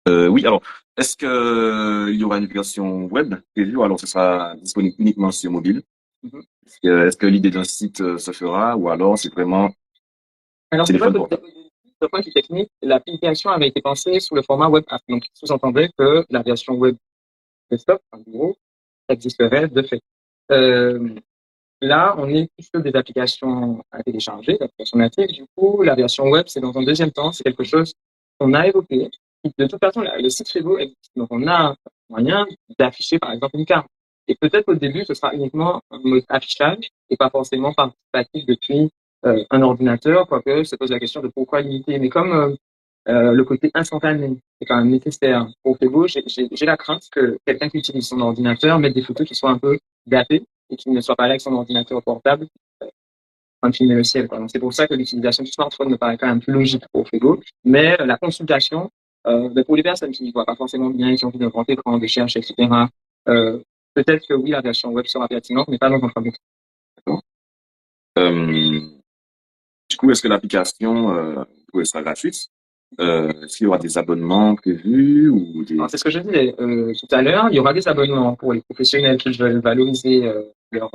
Oui, alors, est-ce que il y aura une version web prévue ou alors ce sera disponible uniquement sur mobile? Est-ce que l'idée d'un site se fera ou alors c'est vraiment alors, c'est vrai que d'un point de vue technique, l'application avait été pensée sous le format web app. Donc, sous-entendait que la version web desktop, en gros, existerait de fait. Là, on est plus que des applications à télécharger, d'applications natives. Du coup, la version web, c'est dans un deuxième temps, c'est quelque chose qu'on a évoqué. De toute façon, le site FEGO existe. Donc, on a moyen d'afficher, par exemple, une carte. Et peut-être au début, ce sera uniquement un mode affichage et pas forcément participatif depuis un ordinateur, quoique se pose la question de pourquoi limiter. Mais comme le côté instantané est quand même nécessaire pour FEGO, j'ai la crainte que quelqu'un qui utilise son ordinateur mette des photos qui soient un peu datées et qui ne soit pas là avec son ordinateur portable quand il filmer le ciel. Donc, c'est pour ça que l'utilisation du smartphone me paraît quand même plus logique pour FEGO. Mais la consultation, pour les personnes qui ne voient pas forcément bien, qui ont envie d'un grand écran, de chercher, etc., peut-être que oui, la version web sera pertinente, mais pas dans un premier temps. Du coup, est-ce que l'application sera gratuite? Est-ce qu'il y aura des abonnements prévus ou des... C'est ce que je disais tout à l'heure. Il y aura des abonnements pour les professionnels qui veulent valoriser leur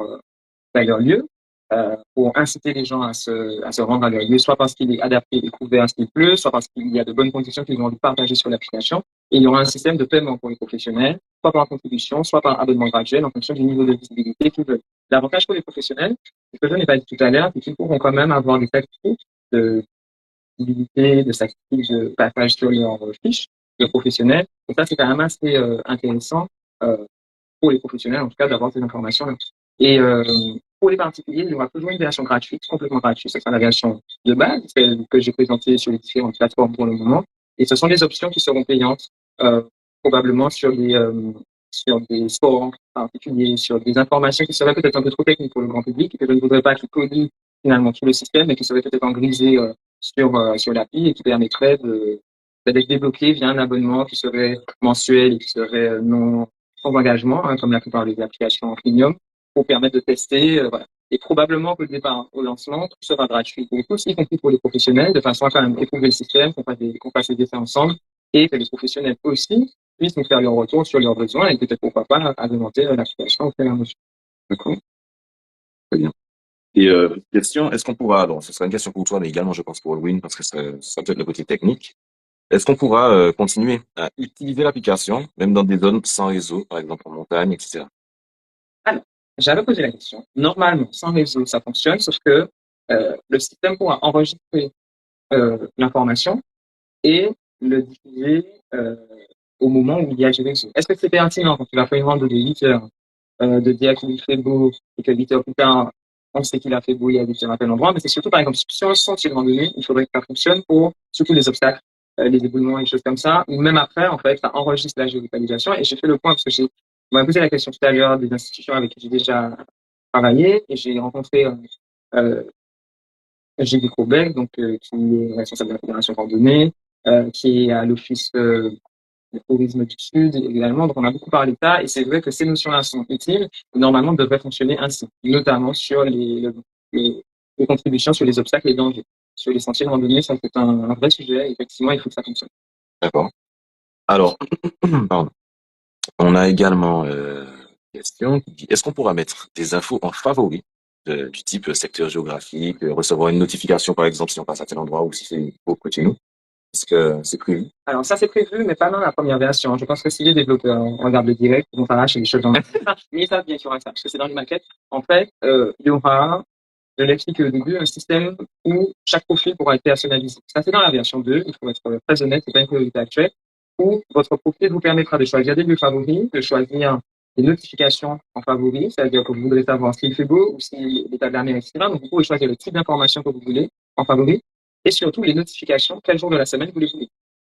lieu, pour inciter les gens à se rendre à leur lieu, soit parce qu'il est adapté et couvert à ce qu'il pleut, soit parce qu'il y a de bonnes conditions qu'ils ont envie de partager sur l'application. Et il y aura un système de paiement pour les professionnels, soit par contribution, soit par abonnement graduel en fonction du niveau de visibilité qu'ils veulent. L'avantage pour les professionnels, ce que je n'ai pas dit tout à l'heure, c'est qu'ils pourront quand même avoir des statistiques de visibilité, de statistiques de passage sur leur fiche de professionnels. Et ça, c'est quand même assez intéressant pour les professionnels, en tout cas, d'avoir ces informations-là. Et pour les particuliers, il y aura toujours une version gratuite, complètement gratuite. Ce sera la version de base, celle que j'ai présentée sur les différentes plateformes pour le moment. Et ce sont des options qui seront payantes, probablement sur des sports particuliers, sur des informations qui seraient peut-être un peu trop techniques pour le grand public et que je ne voudrais pas qu'ils codient finalement tout le système, mais qui seraient peut-être en grisé sur l'appli et qui permettraient d'être débloqués via un abonnement qui serait mensuel et qui serait non sans engagement, hein, comme la plupart des applications freemium, pour permettre de tester. Voilà. Et probablement qu'au départ, au lancement, tout sera gratuit pour tous, y compris pour les professionnels, de façon à quand même éprouver le système, qu'on fasse des essais ensemble, et que les professionnels aussi puissent nous faire leur retour sur leurs besoins et peut-être pourquoi pas alimenter l'application au fur et à mesure. D'accord. Très bien. Et question, est-ce qu'on pourra, alors ce sera une question pour toi, mais également je pense pour Halloween, parce que ça peut être le côté technique. Est-ce qu'on pourra continuer à utiliser l'application, même dans des zones sans réseau, par exemple en montagne, etc.? Alors, j'avais posé la question. Normalement, sans réseau, ça fonctionne, sauf que le système pourra enregistrer l'information et le diffuser au moment où il y a du réseau. Est-ce que c'est pertinent quand tu vas faire une rando de 8 heures de dire qu'il fait beau et que 8 heures plus tard, on sait qu'il a fait beau il y a 8 heures à tel endroit, mais c'est surtout, par exemple, sur un sentier de randonnée, il faudrait que ça fonctionne pour surtout les obstacles, les éboulements et des choses comme ça, ou même après, en fait, ça enregistre la géolocalisation. Et j'ai fait le point parce que on m'a posé la question tout à l'heure des institutions avec qui j'ai déjà travaillé et j'ai rencontré euh, Gilles Courbec, donc, qui est responsable de la Fédération randonnée, qui est à l'Office le tourisme du Sud également. Donc, on a beaucoup parlé de ça et c'est vrai que ces notions-là sont utiles et normalement devraient fonctionner ainsi, notamment sur les contributions sur les obstacles et les dangers. Sur les sentiers de randonnée, ça c'est un vrai sujet. Effectivement, il faut que ça fonctionne. D'accord. Alors, pardon. On a également une question qui dit, est-ce qu'on pourra mettre des infos en favori du type secteur géographique, recevoir une notification par exemple si on passe à tel endroit ou si c'est au côté de nous? Est-ce que c'est prévu? Alors ça c'est prévu, mais pas dans la première version. Je pense que si les développeurs regardent le direct, ils vont s'arracher les choses dans mais ils savent bien qu'il y aura ça, parce que c'est dans les maquettes. En fait, il y aura, je l'ai expliqué au début, un système où chaque profil pourra être personnalisé. Ça c'est dans la version 2, il faut être très honnête, c'est pas une priorité actuelle, où votre profil vous permettra de choisir des lieux favoris, de choisir des notifications en favoris, c'est-à-dire que vous voudrez savoir s'il fait beau ou si l'état de la mer, etc. Donc vous pouvez choisir le type d'information que vous voulez en favoris et surtout les notifications, quel jour de la semaine vous les voulez.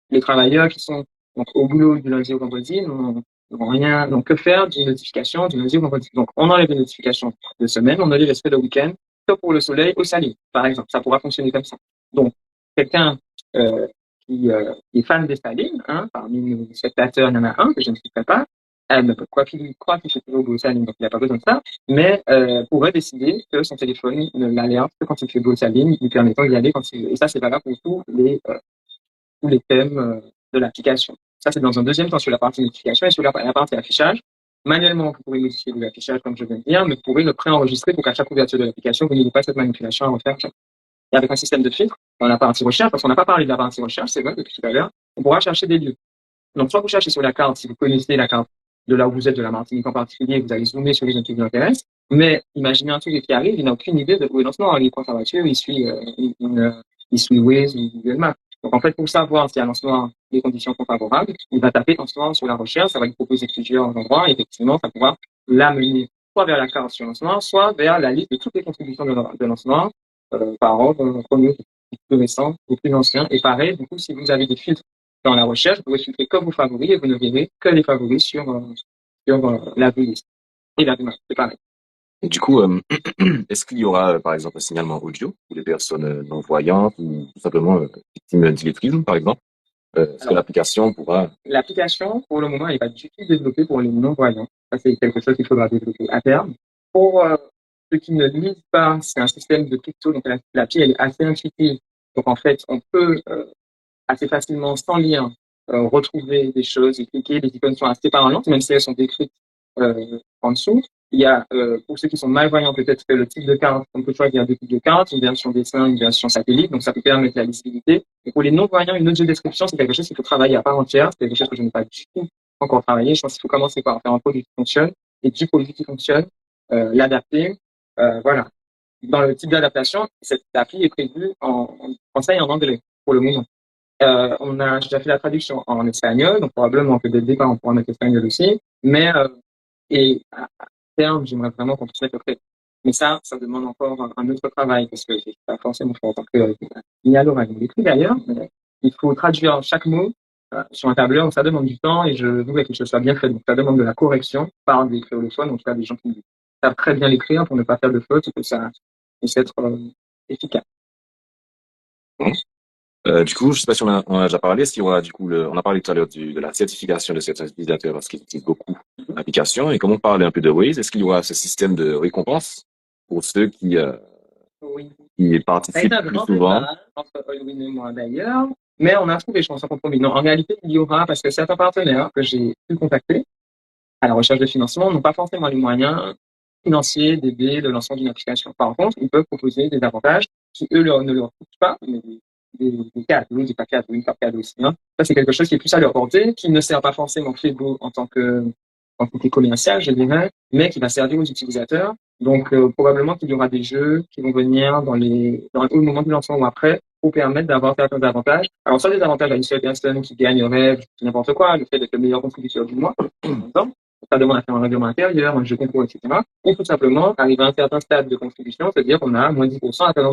Les travailleurs qui sont donc, au boulot du lundi au vendredi n'ont que faire d'une notification du lundi au vendredi. Donc, on enlève les notifications de semaine, on ne les laisse que le week-end, que pour le soleil au salut, par exemple. Ça pourra fonctionner comme ça. Donc, quelqu'un euh, qui est fan des salines, hein, parmi nos spectateurs, il y en a un que je ne citerai pas, quoi qu'il croit qu'il fait toujours beau au saline, donc il n'a pas besoin de ça, mais pourrait décider que son téléphone ne l'alerte que quand il fait beau au saline, lui permettant d'y aller quand il veut. Et ça, c'est valable pour tous les thèmes de l'application. Ça, c'est dans un deuxième temps sur la partie notification et sur la partie affichage. Manuellement, vous pouvez modifier l'affichage, comme je viens de dire, mais vous pourrez le préenregistrer pour qu'à chaque ouverture de l'application, vous n'ayez pas cette manipulation à refaire. Et avec un système de filtre, dans la partie recherche, parce qu'on n'a pas parlé de la partie recherche, c'est vrai, depuis tout à l'heure, on pourra chercher des lieux. Donc, soit vous cherchez sur la carte, si vous connaissez la carte de là où vous êtes, de la Martinique en particulier, vous allez zoomer sur les zones qui vous intéressent. Mais imaginez un truc qui arrive, il n'a aucune idée de où est lancement. Il prend sa voiture, il suit Waze ou Google Maps. Donc, en fait, pour savoir si à lancement les conditions sont favorables, il va taper lancement sur la recherche, ça va lui proposer plusieurs endroits, et effectivement, ça pourra l'amener soit vers la carte sur lancement, soit vers la liste de toutes les contributions de lancement, par ordre chronologique, plus récent ou plus ancien. Et pareil, du coup, si vous avez des filtres dans la recherche, vous pouvez filtrer comme vos favoris et vous ne verrez que les favoris sur la liste. Et la demande, c'est pareil. Et du coup, est-ce qu'il y aura par exemple un signalement audio pour les personnes non-voyantes ou tout simplement victimes d'illettrisme par exemple? Est-ce que l'application pourra... L'application, pour le moment, elle n'est pas du tout développée pour les non-voyants. Ça, c'est quelque chose qu'il faudra développer à terme. Pour ceux qui ne lisent pas, c'est un système de picto, donc l'appli, elle est assez intuitive. Donc, en fait, on peut assez facilement, sans lien, retrouver des choses et cliquer. Les icônes sont assez parlantes, même si elles sont décrites en dessous. Il y a, pour ceux qui sont malvoyants, peut-être que le type de carte, on peut choisir deux types de cartes, une version dessin, une version satellite, donc ça peut permettre la lisibilité. Et pour les non-voyants, une audio-description, c'est quelque chose qu'il faut travailler à part entière, c'est quelque chose que je n'ai pas du tout encore travaillé. Je pense qu'il faut commencer par faire un produit qui fonctionne, et du produit qui fonctionne, l'adapter, voilà. Dans le type d'adaptation, cette appli est prévue en français et en anglais, pour le moment. On a déjà fait la traduction en espagnol, donc probablement que dès le départ, on pourra mettre l'espagnol aussi. Mais, et à terme, j'aimerais vraiment qu'on puisse mettre le créole. Mais ça demande encore un autre travail, parce que c'est pas forcément fait en tant que ni à l'oral, ni écrit d'ailleurs, mais il faut traduire chaque mot sur un tableur, donc ça demande du temps, et je voudrais que ce soit bien fait. Donc ça demande de la correction par des créolophones, en tout cas des gens qui savent très bien l'écrire pour ne pas faire de fautes, et que ça puisse être efficace. Du coup, je sais pas si on a déjà parlé, est-ce qu'il y aura du coup, on a parlé tout à l'heure de la certification de certains utilisateurs parce qu'ils utilisent beaucoup l'application. Et comme on parlait un peu de Waze, est-ce qu'il y aura ce système de récompense pour ceux Oui. qui participent plus souvent? Entre Halloween et moi d'ailleurs, mais on a trouvé, je pense, un compromis. Non, en réalité, il y aura, parce que certains partenaires que j'ai pu contacter à la recherche de financement n'ont pas forcément les moyens financiers d'aider le lancement d'une application. Par contre, ils peuvent proposer des avantages qui, eux, ne leur coûtent pas, mais des cadeaux, des pas cadeaux, une carte cadeau aussi. Hein. Ça, c'est quelque chose qui est plus à leur portée, qui ne sert pas forcément Febo en tant que commercial, je dirais, mais qui va servir aux utilisateurs. Donc, probablement qu'il y aura des jeux qui vont venir au moment du lancement ou après pour permettre d'avoir certains avantages. Alors, soit des avantages à une seule personne qui gagnerait n'importe quoi, le fait d'être le meilleur contributeur du mois, par exemple. Ça demande à faire un règlement intérieur, un jeu concours, etc. Ou tout simplement arriver à un certain stade de contribution, c'est-à-dire qu'on a moins 10% à tel.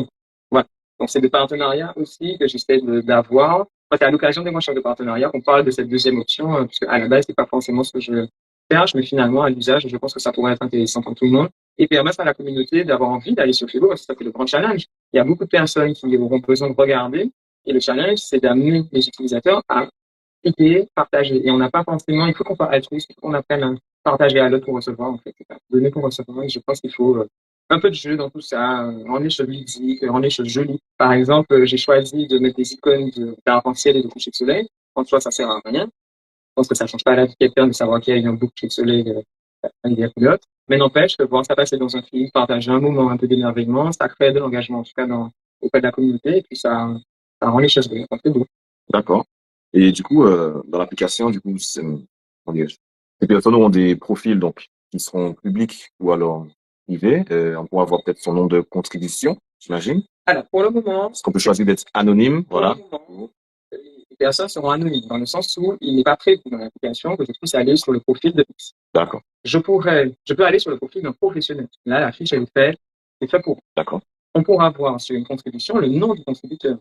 Voilà. Donc, c'est des partenariats aussi que j'essaie d'avoir. C'est à l'occasion des recherches de partenariat qu'on parle de cette deuxième option, puisque à la base, c'est pas forcément ce que je cherche, mais finalement, à l'usage, je pense que ça pourrait être intéressant pour tout le monde et permettre à la communauté d'avoir envie d'aller sur Fibo, parce que ça fait le grand challenge. il y a beaucoup de personnes qui auront besoin de regarder. Et le challenge, c'est d'amener les utilisateurs à cliquer, partager. Et on n'a pas forcément, il faut qu'on soit altruiste, il faut qu'on apprenne à partager à l'autre pour recevoir, en fait. Donner pour recevoir. Et je pense qu'il faut un peu de jeu dans tout ça, rendre les choses ludiques, rendre les choses jolies. Par exemple, j'ai choisi de mettre des icônes d'arc-en-ciel et de coucher de soleil. En soi, ça sert à rien. Je pense que ça change pas la vie de quelqu'un de savoir qu'il y a un beau coucher de soleil avec des couleurs. Mais n'empêche que voir ça passer dans un film, partager un moment un peu d'émerveillement, ça crée de l'engagement, en tout cas, auprès de la communauté, et puis ça rend les choses bien. Ça fait beau. D'accord. Et du coup, dans l'application, du coup, ces personnes auront des profils donc qui seront publics ou alors privés. On pourra voir peut-être son nombre de contributions, j'imagine. Alors, pour le moment, Est-ce qu'on peut choisir d'être anonyme? Voilà. Pour le moment, les personnes seront anonymes, dans le sens où il n'est pas prévu dans l'application que je puisse aller sur le profil de X. D'accord. Je peux aller sur le profil d'un professionnel. Là, la fiche, elle est faite, c'est fait pour. D'accord. On pourra voir sur une contribution le nom du contributeur.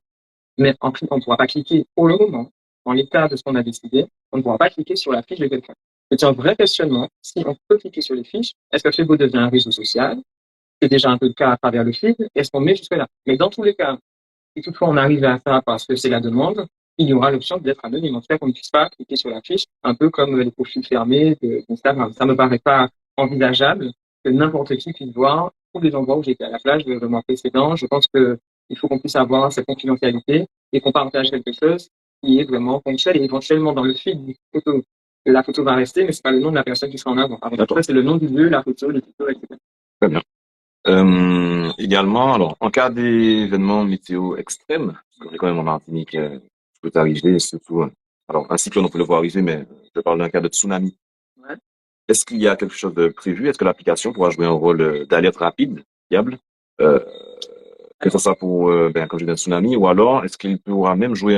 Mais on ne pourra pas cliquer pour le moment, en l'état de ce qu'on a décidé, on ne pourra pas cliquer sur la fiche de quelqu'un. C'est un vrai questionnement. Si on peut cliquer sur les fiches, est-ce que Facebook devient un réseau social? C'est déjà un peu le cas à travers le feed. Est-ce qu'on met jusque-là? Mais dans tous les cas, si toutefois on arrive à ça parce que c'est la demande, il y aura l'option d'être anonyme. En tout cas, qu'on ne puisse pas cliquer sur la fiche, un peu comme les profils fermés d'Instagram. Ça me paraît pas envisageable que n'importe qui puisse voir tous les endroits où j'étais à la plage le mois précédent. Je pense que il faut qu'on puisse avoir cette confidentialité et qu'on partage quelque chose qui est vraiment ponctuel et éventuellement dans le feed du photo. La photo va rester, mais c'est pas le nom de la personne qui sera en avant. Après, c'est le nom du lieu, la photo, le tuto, etc. Très bien. Également, alors, en cas d'événements météo extrêmes, parce qu'on est quand même en Martinique, peut arriver, surtout, alors, un cyclone, on peut le voir arriver, mais je parle d'un cas de tsunami. Ouais. Est-ce qu'il y a quelque chose de prévu? Est-ce que l'application pourra jouer un rôle d'alerte rapide, fiable, euh, que ce soit pour, comme je dis, un tsunami, ou alors est-ce qu'il pourra même jouer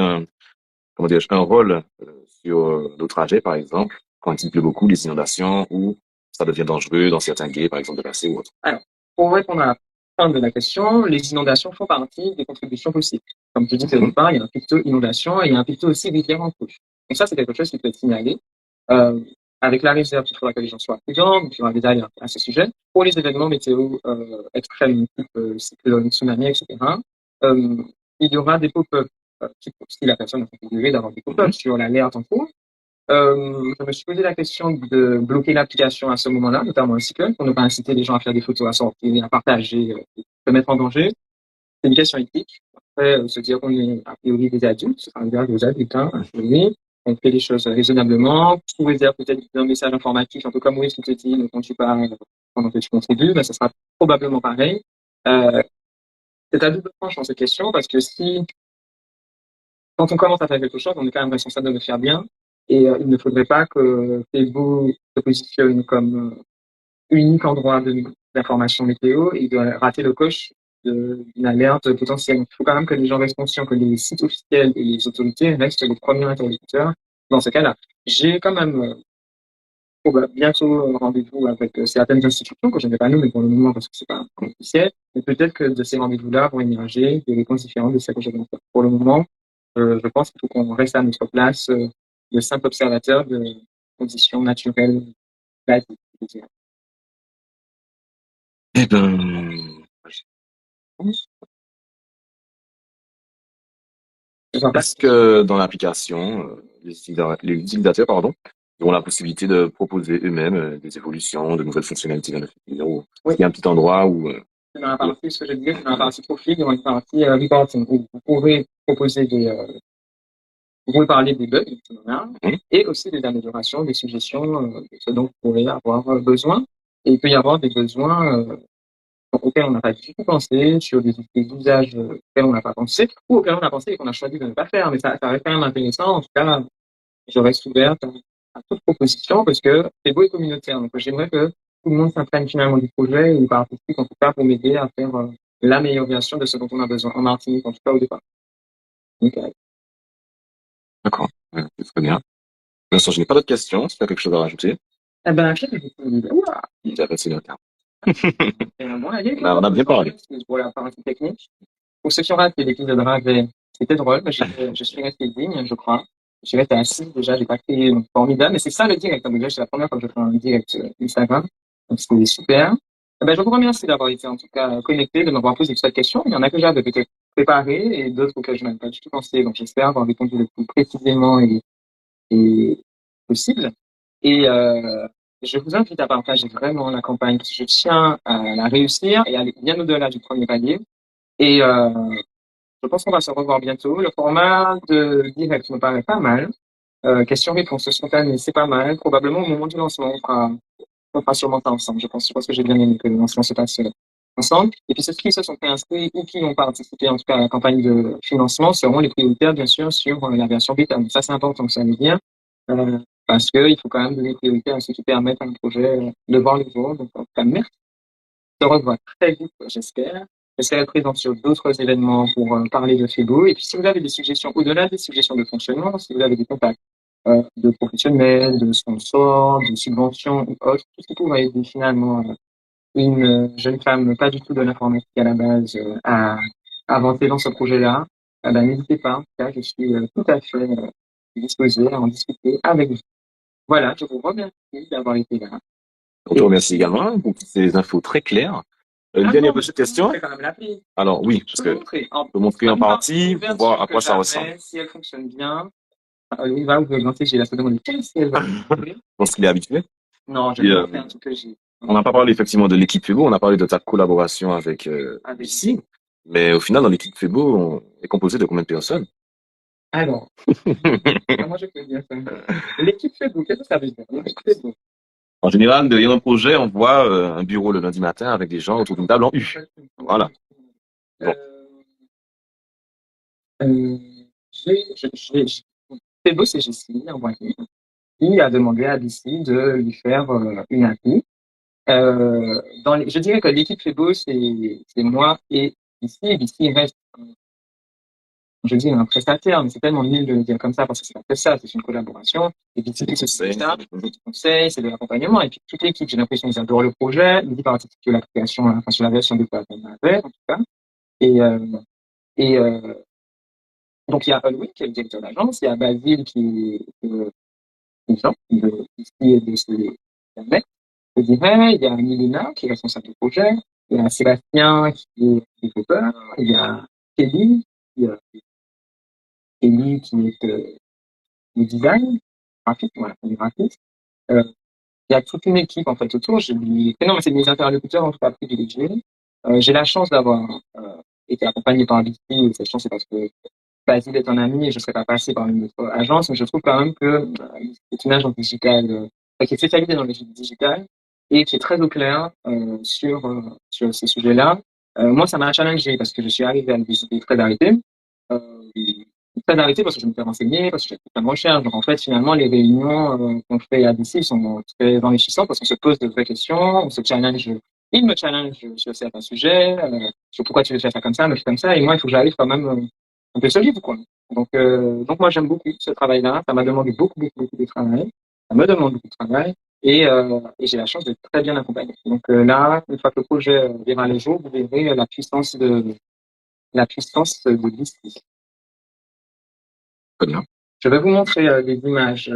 comment dire, un rôle sur nos trajets, par exemple, quand il pleut beaucoup, les inondations, ou ça devient dangereux dans certains quais, par exemple, de passer ou autre? Alors, pour répondre à la fin de la question, les inondations font partie des contributions possibles. Comme tu dis au départ, il y a un picto inondation et il y a un picto aussi rivière en couche. Donc ça, c'est quelque chose qui peut être signalé. Euh, avec la réserve, il faudra que les gens soient prudents, donc il y aura des alertes à ce sujet. Pour les événements météo extrêmes, type cyclone, tsunami, etc., euh, il y aura des pop-up, si la personne a configuré d'avoir des pop-up sur l'alerte en cours. Je me suis posé la question de bloquer l'application à ce moment-là, notamment un cyclone, pour ne pas inciter les gens à faire des photos, à sortir, à partager, se mettre en danger. C'est une question éthique. Après, se dire qu'on est a priori des adultes, enfin, des adultes, hein, a priori, on fait les choses raisonnablement, sous réserve peut-être d'un message informatif, un peu comme Moïse qui te dit, quand tu parles, pendant que tu contribues, ben, ça sera probablement pareil. C'est à double tranchant cette question, parce que si, quand on commence à faire quelque chose, on est quand même responsable de le faire bien. Et il ne faudrait pas que Facebook se positionne comme unique endroit d'information météo et de rater le coche d'une alerte potentielle. Il faut quand même que les gens restent conscients que les sites officiels et les autorités restent les premiers interlocuteurs dans ce cas-là. J'ai quand même bientôt un rendez-vous avec certaines institutions que je ne vais pas nommer pour le moment parce que c'est pas officiel, mais peut-être que de ces rendez-vous-là vont émerger des réponses différentes de celles que je vais faire. Pour le moment, je pense qu'il faut qu'on reste à notre place de simple observateur de conditions naturelles basiques. Eh ben, est-ce que dans l'application, les utilisateurs, pardon, auront la possibilité de proposer eux-mêmes des évolutions, de nouvelles fonctionnalités dans le futur, ou Oui. il y a un petit endroit où... Dans la partie, ce que je disais, dans la partie profil, il y aura une partie reporting où vous pourrez proposer vous pouvez parler des bugs, et aussi des améliorations, des suggestions, de ce dont vous pourrez avoir besoin. Et il peut y avoir des besoins auxquels on n'a pas du tout pensé, sur des usages auxquels on n'a pas pensé, ou auxquels on a pensé et qu'on a choisi de ne pas faire. Mais ça reste quand même intéressant. En tout cas, je reste ouverte à toute proposition parce que c'est beau et communautaire. Donc, j'aimerais que tout le monde s'imprègne finalement du projet et participe en tout cas pour m'aider à faire l'amélioration de ce dont on a besoin en Martinique, en tout cas au départ. Okay. D'accord, c'est très bien. Pour l'instant, je n'ai pas d'autres questions. Si tu as quelque chose à rajouter. Eh ben, je sais Il a passé le temps. On a bien parlé. Pour la partie technique. Pour ceux qui ont raté l'épisode Ravet, c'était drôle, mais je suis resté digne, je crois. Je suis resté assis, déjà, j'ai pas créé formidable, mais c'est ça le direct. Donc, déjà, c'est la première fois que je fais un direct Instagram. Donc, c'était super. Ben, je vous remercie d'avoir été en tout cas connecté, de m'avoir posé cette question. Il y en a que j'avais peut-être préparé et d'autres auxquelles je n'avais pas du tout pensé. Donc j'espère avoir répondu le plus précisément et possible. Et je vous invite à partager vraiment la campagne parce que je tiens à la réussir et aller bien au-delà du premier palier. Et je pense qu'on va se revoir bientôt. Le format de direct me paraît pas mal. Question-réponse spontanée, c'est pas mal. Probablement au moment du lancement, on fera sûrement ça ensemble. Je pense que j'ai bien aimé que le lancement se passe ensemble. Et puis ceux qui se sont préinscrits ou qui ont participé en tout cas à la campagne de financement seront les prioritaires bien sûr sur la version bêta. Mais ça c'est important que ça aille bien parce que il faut quand même donner priorité à ceux qui permettent à un projet de voir le jour. Donc en tout cas, merci. On se revoit très vite, j'espère. Je serai présent sur d'autres événements pour parler de Febo. Et puis si vous avez des suggestions au-delà des suggestions de fonctionnement, si vous avez des contacts de professionnels, de sponsors, de subventions ou autres, tout ce qui pourrait aider finalement une jeune femme pas du tout de l'informatique à la base à avancer dans ce projet-là, ben, n'hésitez pas. En tout cas, je suis tout à fait disposé à en discuter avec vous. Voilà, je vous remercie d'avoir été là. On te remercie également pour ces infos très claires. Une dernière petite question. Alors oui, parce que je peux montrer en partie pour voir à quoi ça ressemble. Si elle fonctionne bien, il va augmenter, j'ai la seconde de si elle va. Je pense qu'il est habitué. Non, je vais faire un truc que j'ai. On n'a pas parlé effectivement de l'équipe Febo, on a parlé de ta collaboration avec BC, mais au final, dans l'équipe Febo, on est composé de combien de personnes? Alors, comment je peux dire ça? L'équipe Febo, qu'est-ce que ça veut dire? L'équipe Febo. En général, derrière un projet, on voit un bureau le lundi matin avec des gens autour d'une table en U. Voilà. Bon. Febo, c'est Jessie, envoyé, qui a demandé à BC de lui faire une appli. Je dirais que l'équipe Febo, c'est moi et BC. Et BC reste, je dis un prestataire, mais c'est tellement nul de le dire comme ça parce que c'est pas que ça, c'est une collaboration. Et BC, c'est ça, c'est du conseil, c'est de l'accompagnement. Et puis toute l'équipe, j'ai l'impression qu'ils adorent le projet. Ils participent sur l'application, enfin sur la version de quoi qu'on avait, en tout cas. Et, et donc il y a Halloween qui est le directeur d'agence, il y a Basile qui est ici et de ce mec. Je dirais, il y a Milena qui est responsable du projet, il y a Sébastien qui est développeur, il y a Kelly, il y a Kelly qui est le design, graphique, voilà, le graphiste. Il y a toute une équipe en fait autour. Non, mais c'est mes interlocuteurs en tout cas privilégiés. J'ai la chance d'avoir été accompagné par BT, et cette chance c'est parce que Basile est un ami et je ne serais pas passé par une autre agence, mais je trouve quand même que c'est une agence digitale qui est spécialisée dans le digital et qui est très au clair sur ces sujets-là. Moi, ça m'a challengé parce que je suis arrivé à une très d'arrêté. Très d'arrêté parce que je me fais renseigner, parce que j'ai fait plein de recherches. Donc, en fait, finalement, les réunions qu'on fait à DC sont très enrichissantes parce qu'on se pose de vraies questions, on se challenge. Il me challenge sur certains sujets, sur pourquoi tu veux faire ça comme ça, me fais comme ça, et moi, il faut que j'arrive quand même un peu solide, quoi. Donc moi, j'aime beaucoup ce travail-là. Ça m'a demandé beaucoup, beaucoup, beaucoup de travail. Ça me demande beaucoup de travail. Et j'ai la chance d'être très bien accompagné. Donc là, une fois que le projet verra les jours, vous verrez la puissance de l'ISTI. Très bien. Je vais vous montrer des images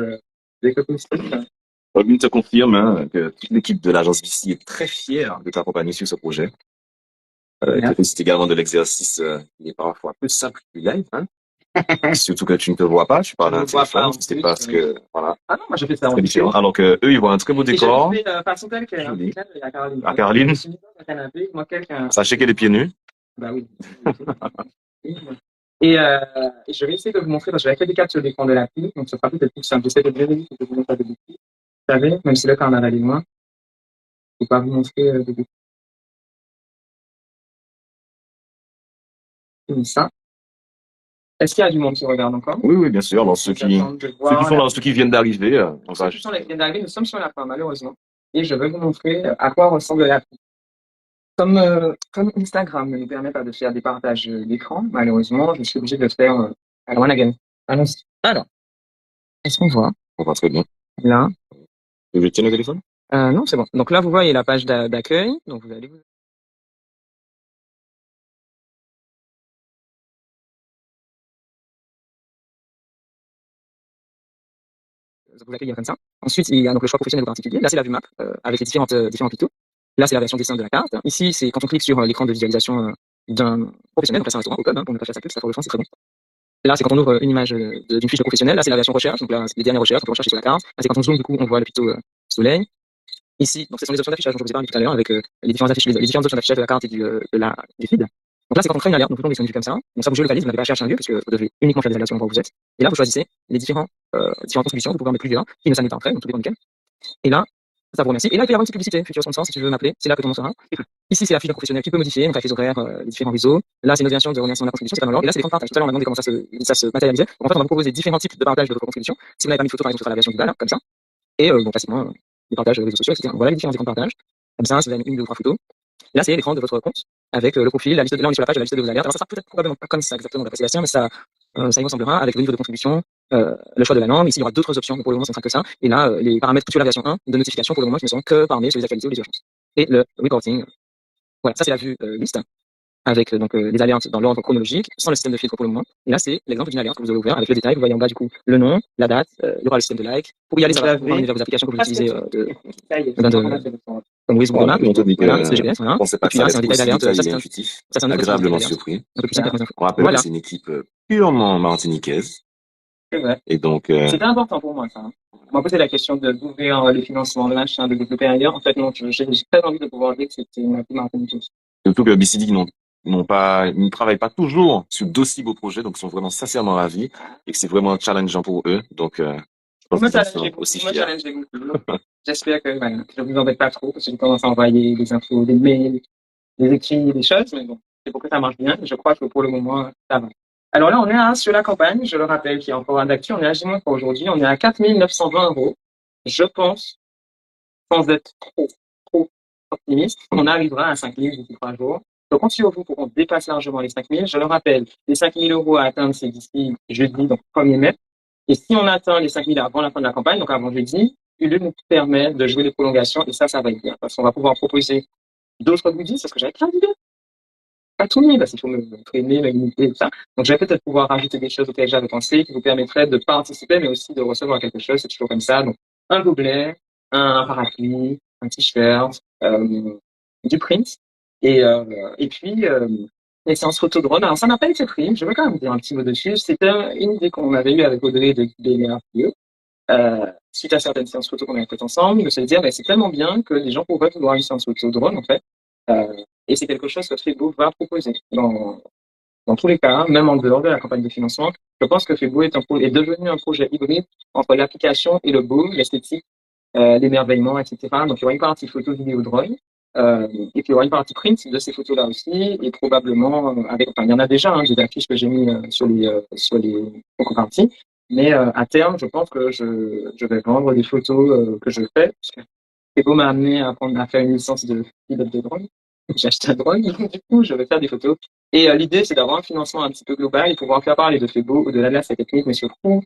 dès que possible. Robin te confirme que toute l'équipe de l'agence BC est très fière de t'accompagner sur ce projet. Il te félicite également de l'exercice qui est parfois un peu simple du live. Hein. Surtout que tu ne te vois pas, tu parles d'un téléphone, c'est parce que, voilà. Ah non, moi je fais ça en très différent. Alors que eux, ils voient un très beau décor. Et je fais façon telle qu'elle, Joli. à Caroline. À Caroline. Je suis mis dans un canapé, moi quelqu'un. Sachez qu'elle est pieds nus. Bah oui. Et je vais essayer de vous montrer, parce que j'avais fait des captures d'écran de l'appli, donc ce sera peut-être plus simple. J'essaie de bien vite que je vous montre de beaucoup. Vous savez, même si le carnaval est loin, je ne peux pas vous montrer de beaucoup. Comme ça. Est-ce qu'il y a du monde qui regarde encore? Oui, oui, bien sûr. Alors, ceux qui sont là, ceux qui viennent d'arriver, on va ceux qui viennent d'arriver, nous sommes sur la fin, malheureusement. Et je vais vous montrer à quoi ressemble l'appli. Comme Instagram ne nous permet pas de faire des partages d'écran, malheureusement, je suis obligé de le faire à la one again. Allons-y. Alors, est-ce qu'on voit? On va très bien. Là. Je tiens le téléphone? Non, c'est bon. Donc là, vous voyez la page d'accueil. Donc vous allez vous accueillir comme ça. Ensuite, il y a donc le choix professionnel ou particulier. Là, c'est la vue map avec les différents pictos. Là, c'est la version dessin de la carte. Ici, c'est quand on clique sur l'écran de visualisation d'un professionnel, donc là, c'est un restaurant au pub, pour ne pas faire sa pub, ça pour le fond, c'est très bon. Là, c'est quand on ouvre une image d'une fiche de professionnel. Là, c'est la version recherche. Donc là, c'est les dernières recherches. On peut rechercher sur la carte. Là, c'est quand on zoome, du coup, on voit le picto soleil. Ici, donc, ce sont les options d'affichage dont je vous ai parlé tout à l'heure avec les différentes options d'affichage de la carte et du feed. Donc là, c'est quand on crée une alerte. Donc, vous tombez sur une vue comme ça. Donc ça, vous géolocalise. Vous n'avez pas à chercher un lieu puisque vous devez uniquement faire des alertes sur l'endroit où vous êtes. Et là, vous choisissez les différentes contributions. Vous pouvez en mettre plusieurs qui ne s'animent pas entre elles. Donc, tout dépend duquel. Et là, ça vous remercie. Et là, il peut y avoir une petite publicité, futur sponsor, si tu veux m'appeler. C'est là que ton nom sera. Ici, c'est la fiche de professionnel qui peut modifier, donc avec les horaires, les différents réseaux. Là, c'est une version de remerciement de la contribution, c'est pas dans l'ordre. Et là, c'est les comptes partage. Tout à l'heure, on a demandé comment ça se matérialisait. Donc, en fait, on va vous proposer différents types de partage de votre contribution. Si vous n'avez pas mis de photo, par exemple, ce sera la version globale, comme ça. Et, bon, facilement, les partages réseaux sociaux, etc. Voilà les différents comptes partage. Comme ça, si vous avez une, deux ou trois photos. Là, c'est l'écran de votre compte avec le profil, la liste de, là, on est sur la page de la liste de vos alertes. Alors, ça sera peut-être probablement pas comme ça exactement d'après Sébastien, mais ça y ressemblera avec le niveau de contribution, le choix de la langue. Ici, il y aura d'autres options, mais pour le moment, ce ne sera que ça. Et là, les paramètres sur la version 1 de notification, pour le moment, qui ne sont que par mail sur les actualités ou les urgences. Et le reporting. Voilà, ça, c'est la vue liste avec donc les alertes dans l'ordre chronologique, sans le système de filtre pour le moment. Et là, c'est l'exemple d'une alerte que vous avez ouvert avec le détail. Vous voyez en bas, du coup, le nom, la date, il y aura le système de like. Pour y aller, ça va vous ramener vers vos applications que vous utilisez comme Waze ou Google Maps. Voilà, c'est le GPS, voilà. On sait Et pas puis ça là, va c'est un être détail aussi d'alerte. détaillé Ça, et c'est intuitif, un autre agréablement type d'alerte. surpris. Un peu plus simple avec les infos. On rappelle Voilà. que c'est une équipe purement martiniquaise. C'est vrai. Et donc, C'était important pour moi, ça. On m'a posé la question d'ouvrir le financement de machin, de développer ailleurs. En fait, non, j'ai très envie de pouvoir dire que c'était une appli martiniquaise. surtout que BCD ils ne travaillent pas toujours sur d'aussi beaux projets, donc ils sont vraiment sincèrement ravis et que c'est vraiment challengeant pour eux. Donc, je pense qu'ils en sont aussi fiers. Challengez beaucoup. J'espère que voilà, je ne vous embête pas trop parce que j'ai tendance à envoyer des infos, des mails, des écrits, des choses, mais bon, c'est pour que ça marche bien. Je crois que pour le moment, ça va. Alors là, on est sur la campagne, je le rappelle, qui est encore un d'actu. On est à J- pour aujourd'hui. On est à 4 920 euros. Je pense, sans être trop optimiste, on arrivera à 5 000 d'ici 3 jours. Je compte sur vous pour qu'on dépasse largement les 5 000. Je le rappelle, les 5 000 euros à atteindre, c'est d'ici jeudi, donc 1er mai. Et si on atteint les 5 000 avant la fin de la campagne, donc avant jeudi, Ulule nous permet de jouer les prolongations et ça va être bien. Parce qu'on va pouvoir proposer d'autres goodies, parce que j'avais plein d'idées. Pas tout mis, parce qu'il faut me freiner, me limiter, tout ça. Donc, je vais peut-être pouvoir rajouter des choses auxquelles j'avais pensé, qui vous permettraient de participer, mais aussi de recevoir quelque chose. C'est toujours comme ça. Donc, un gobelet, un parapluie, un t-shirt, du print, et puis, les séances photo drone. Alors, ça n'a pas été pris. Je vais quand même dire un petit mot dessus. C'était une idée qu'on avait eue avec Audrey de BNRPE, suite à certaines séances photo qu'on avait faites ensemble, de se dire, c'est tellement bien que les gens pourraient vouloir une séance photo drone, en fait. Et c'est quelque chose que Facebook va proposer dans tous les cas, même en dehors de la campagne de financement. Je pense que Facebook est devenu un projet hybride entre l'application et le beau, l'esthétique, l'émerveillement, etc. Donc, il y aura une partie photo, vidéo, drone. Et puis, il y aura une partie print de ces photos-là aussi. Et probablement, il y en a déjà, j'ai des affiches que j'ai mis sur les parties. Mais à terme, je pense que je vais vendre des photos que je fais. Facebook m'a amené à faire une licence de pilote de drone. J'ai acheté un drone, du coup, je vais faire des photos. Et l'idée, c'est d'avoir un financement un petit peu global et pouvoir faire parler de Facebook au-delà de la technique, mais surtout,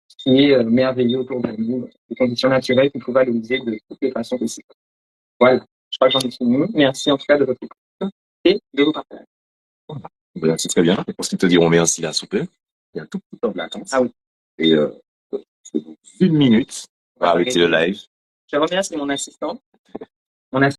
ce qui est merveilleux autour de nous, les conditions naturelles qu'on peut valoriser de toutes les façons possibles. Voilà, je crois que j'en ai fini. Merci en tout cas de votre écoute et de vos partages. Voilà, c'est très bien. Je pense qu'ils te diront merci là sous peu. Il y a un tout petit temps de latence. Ah oui. Et une minute, on va arrêter le live. Je remercie mon assistant.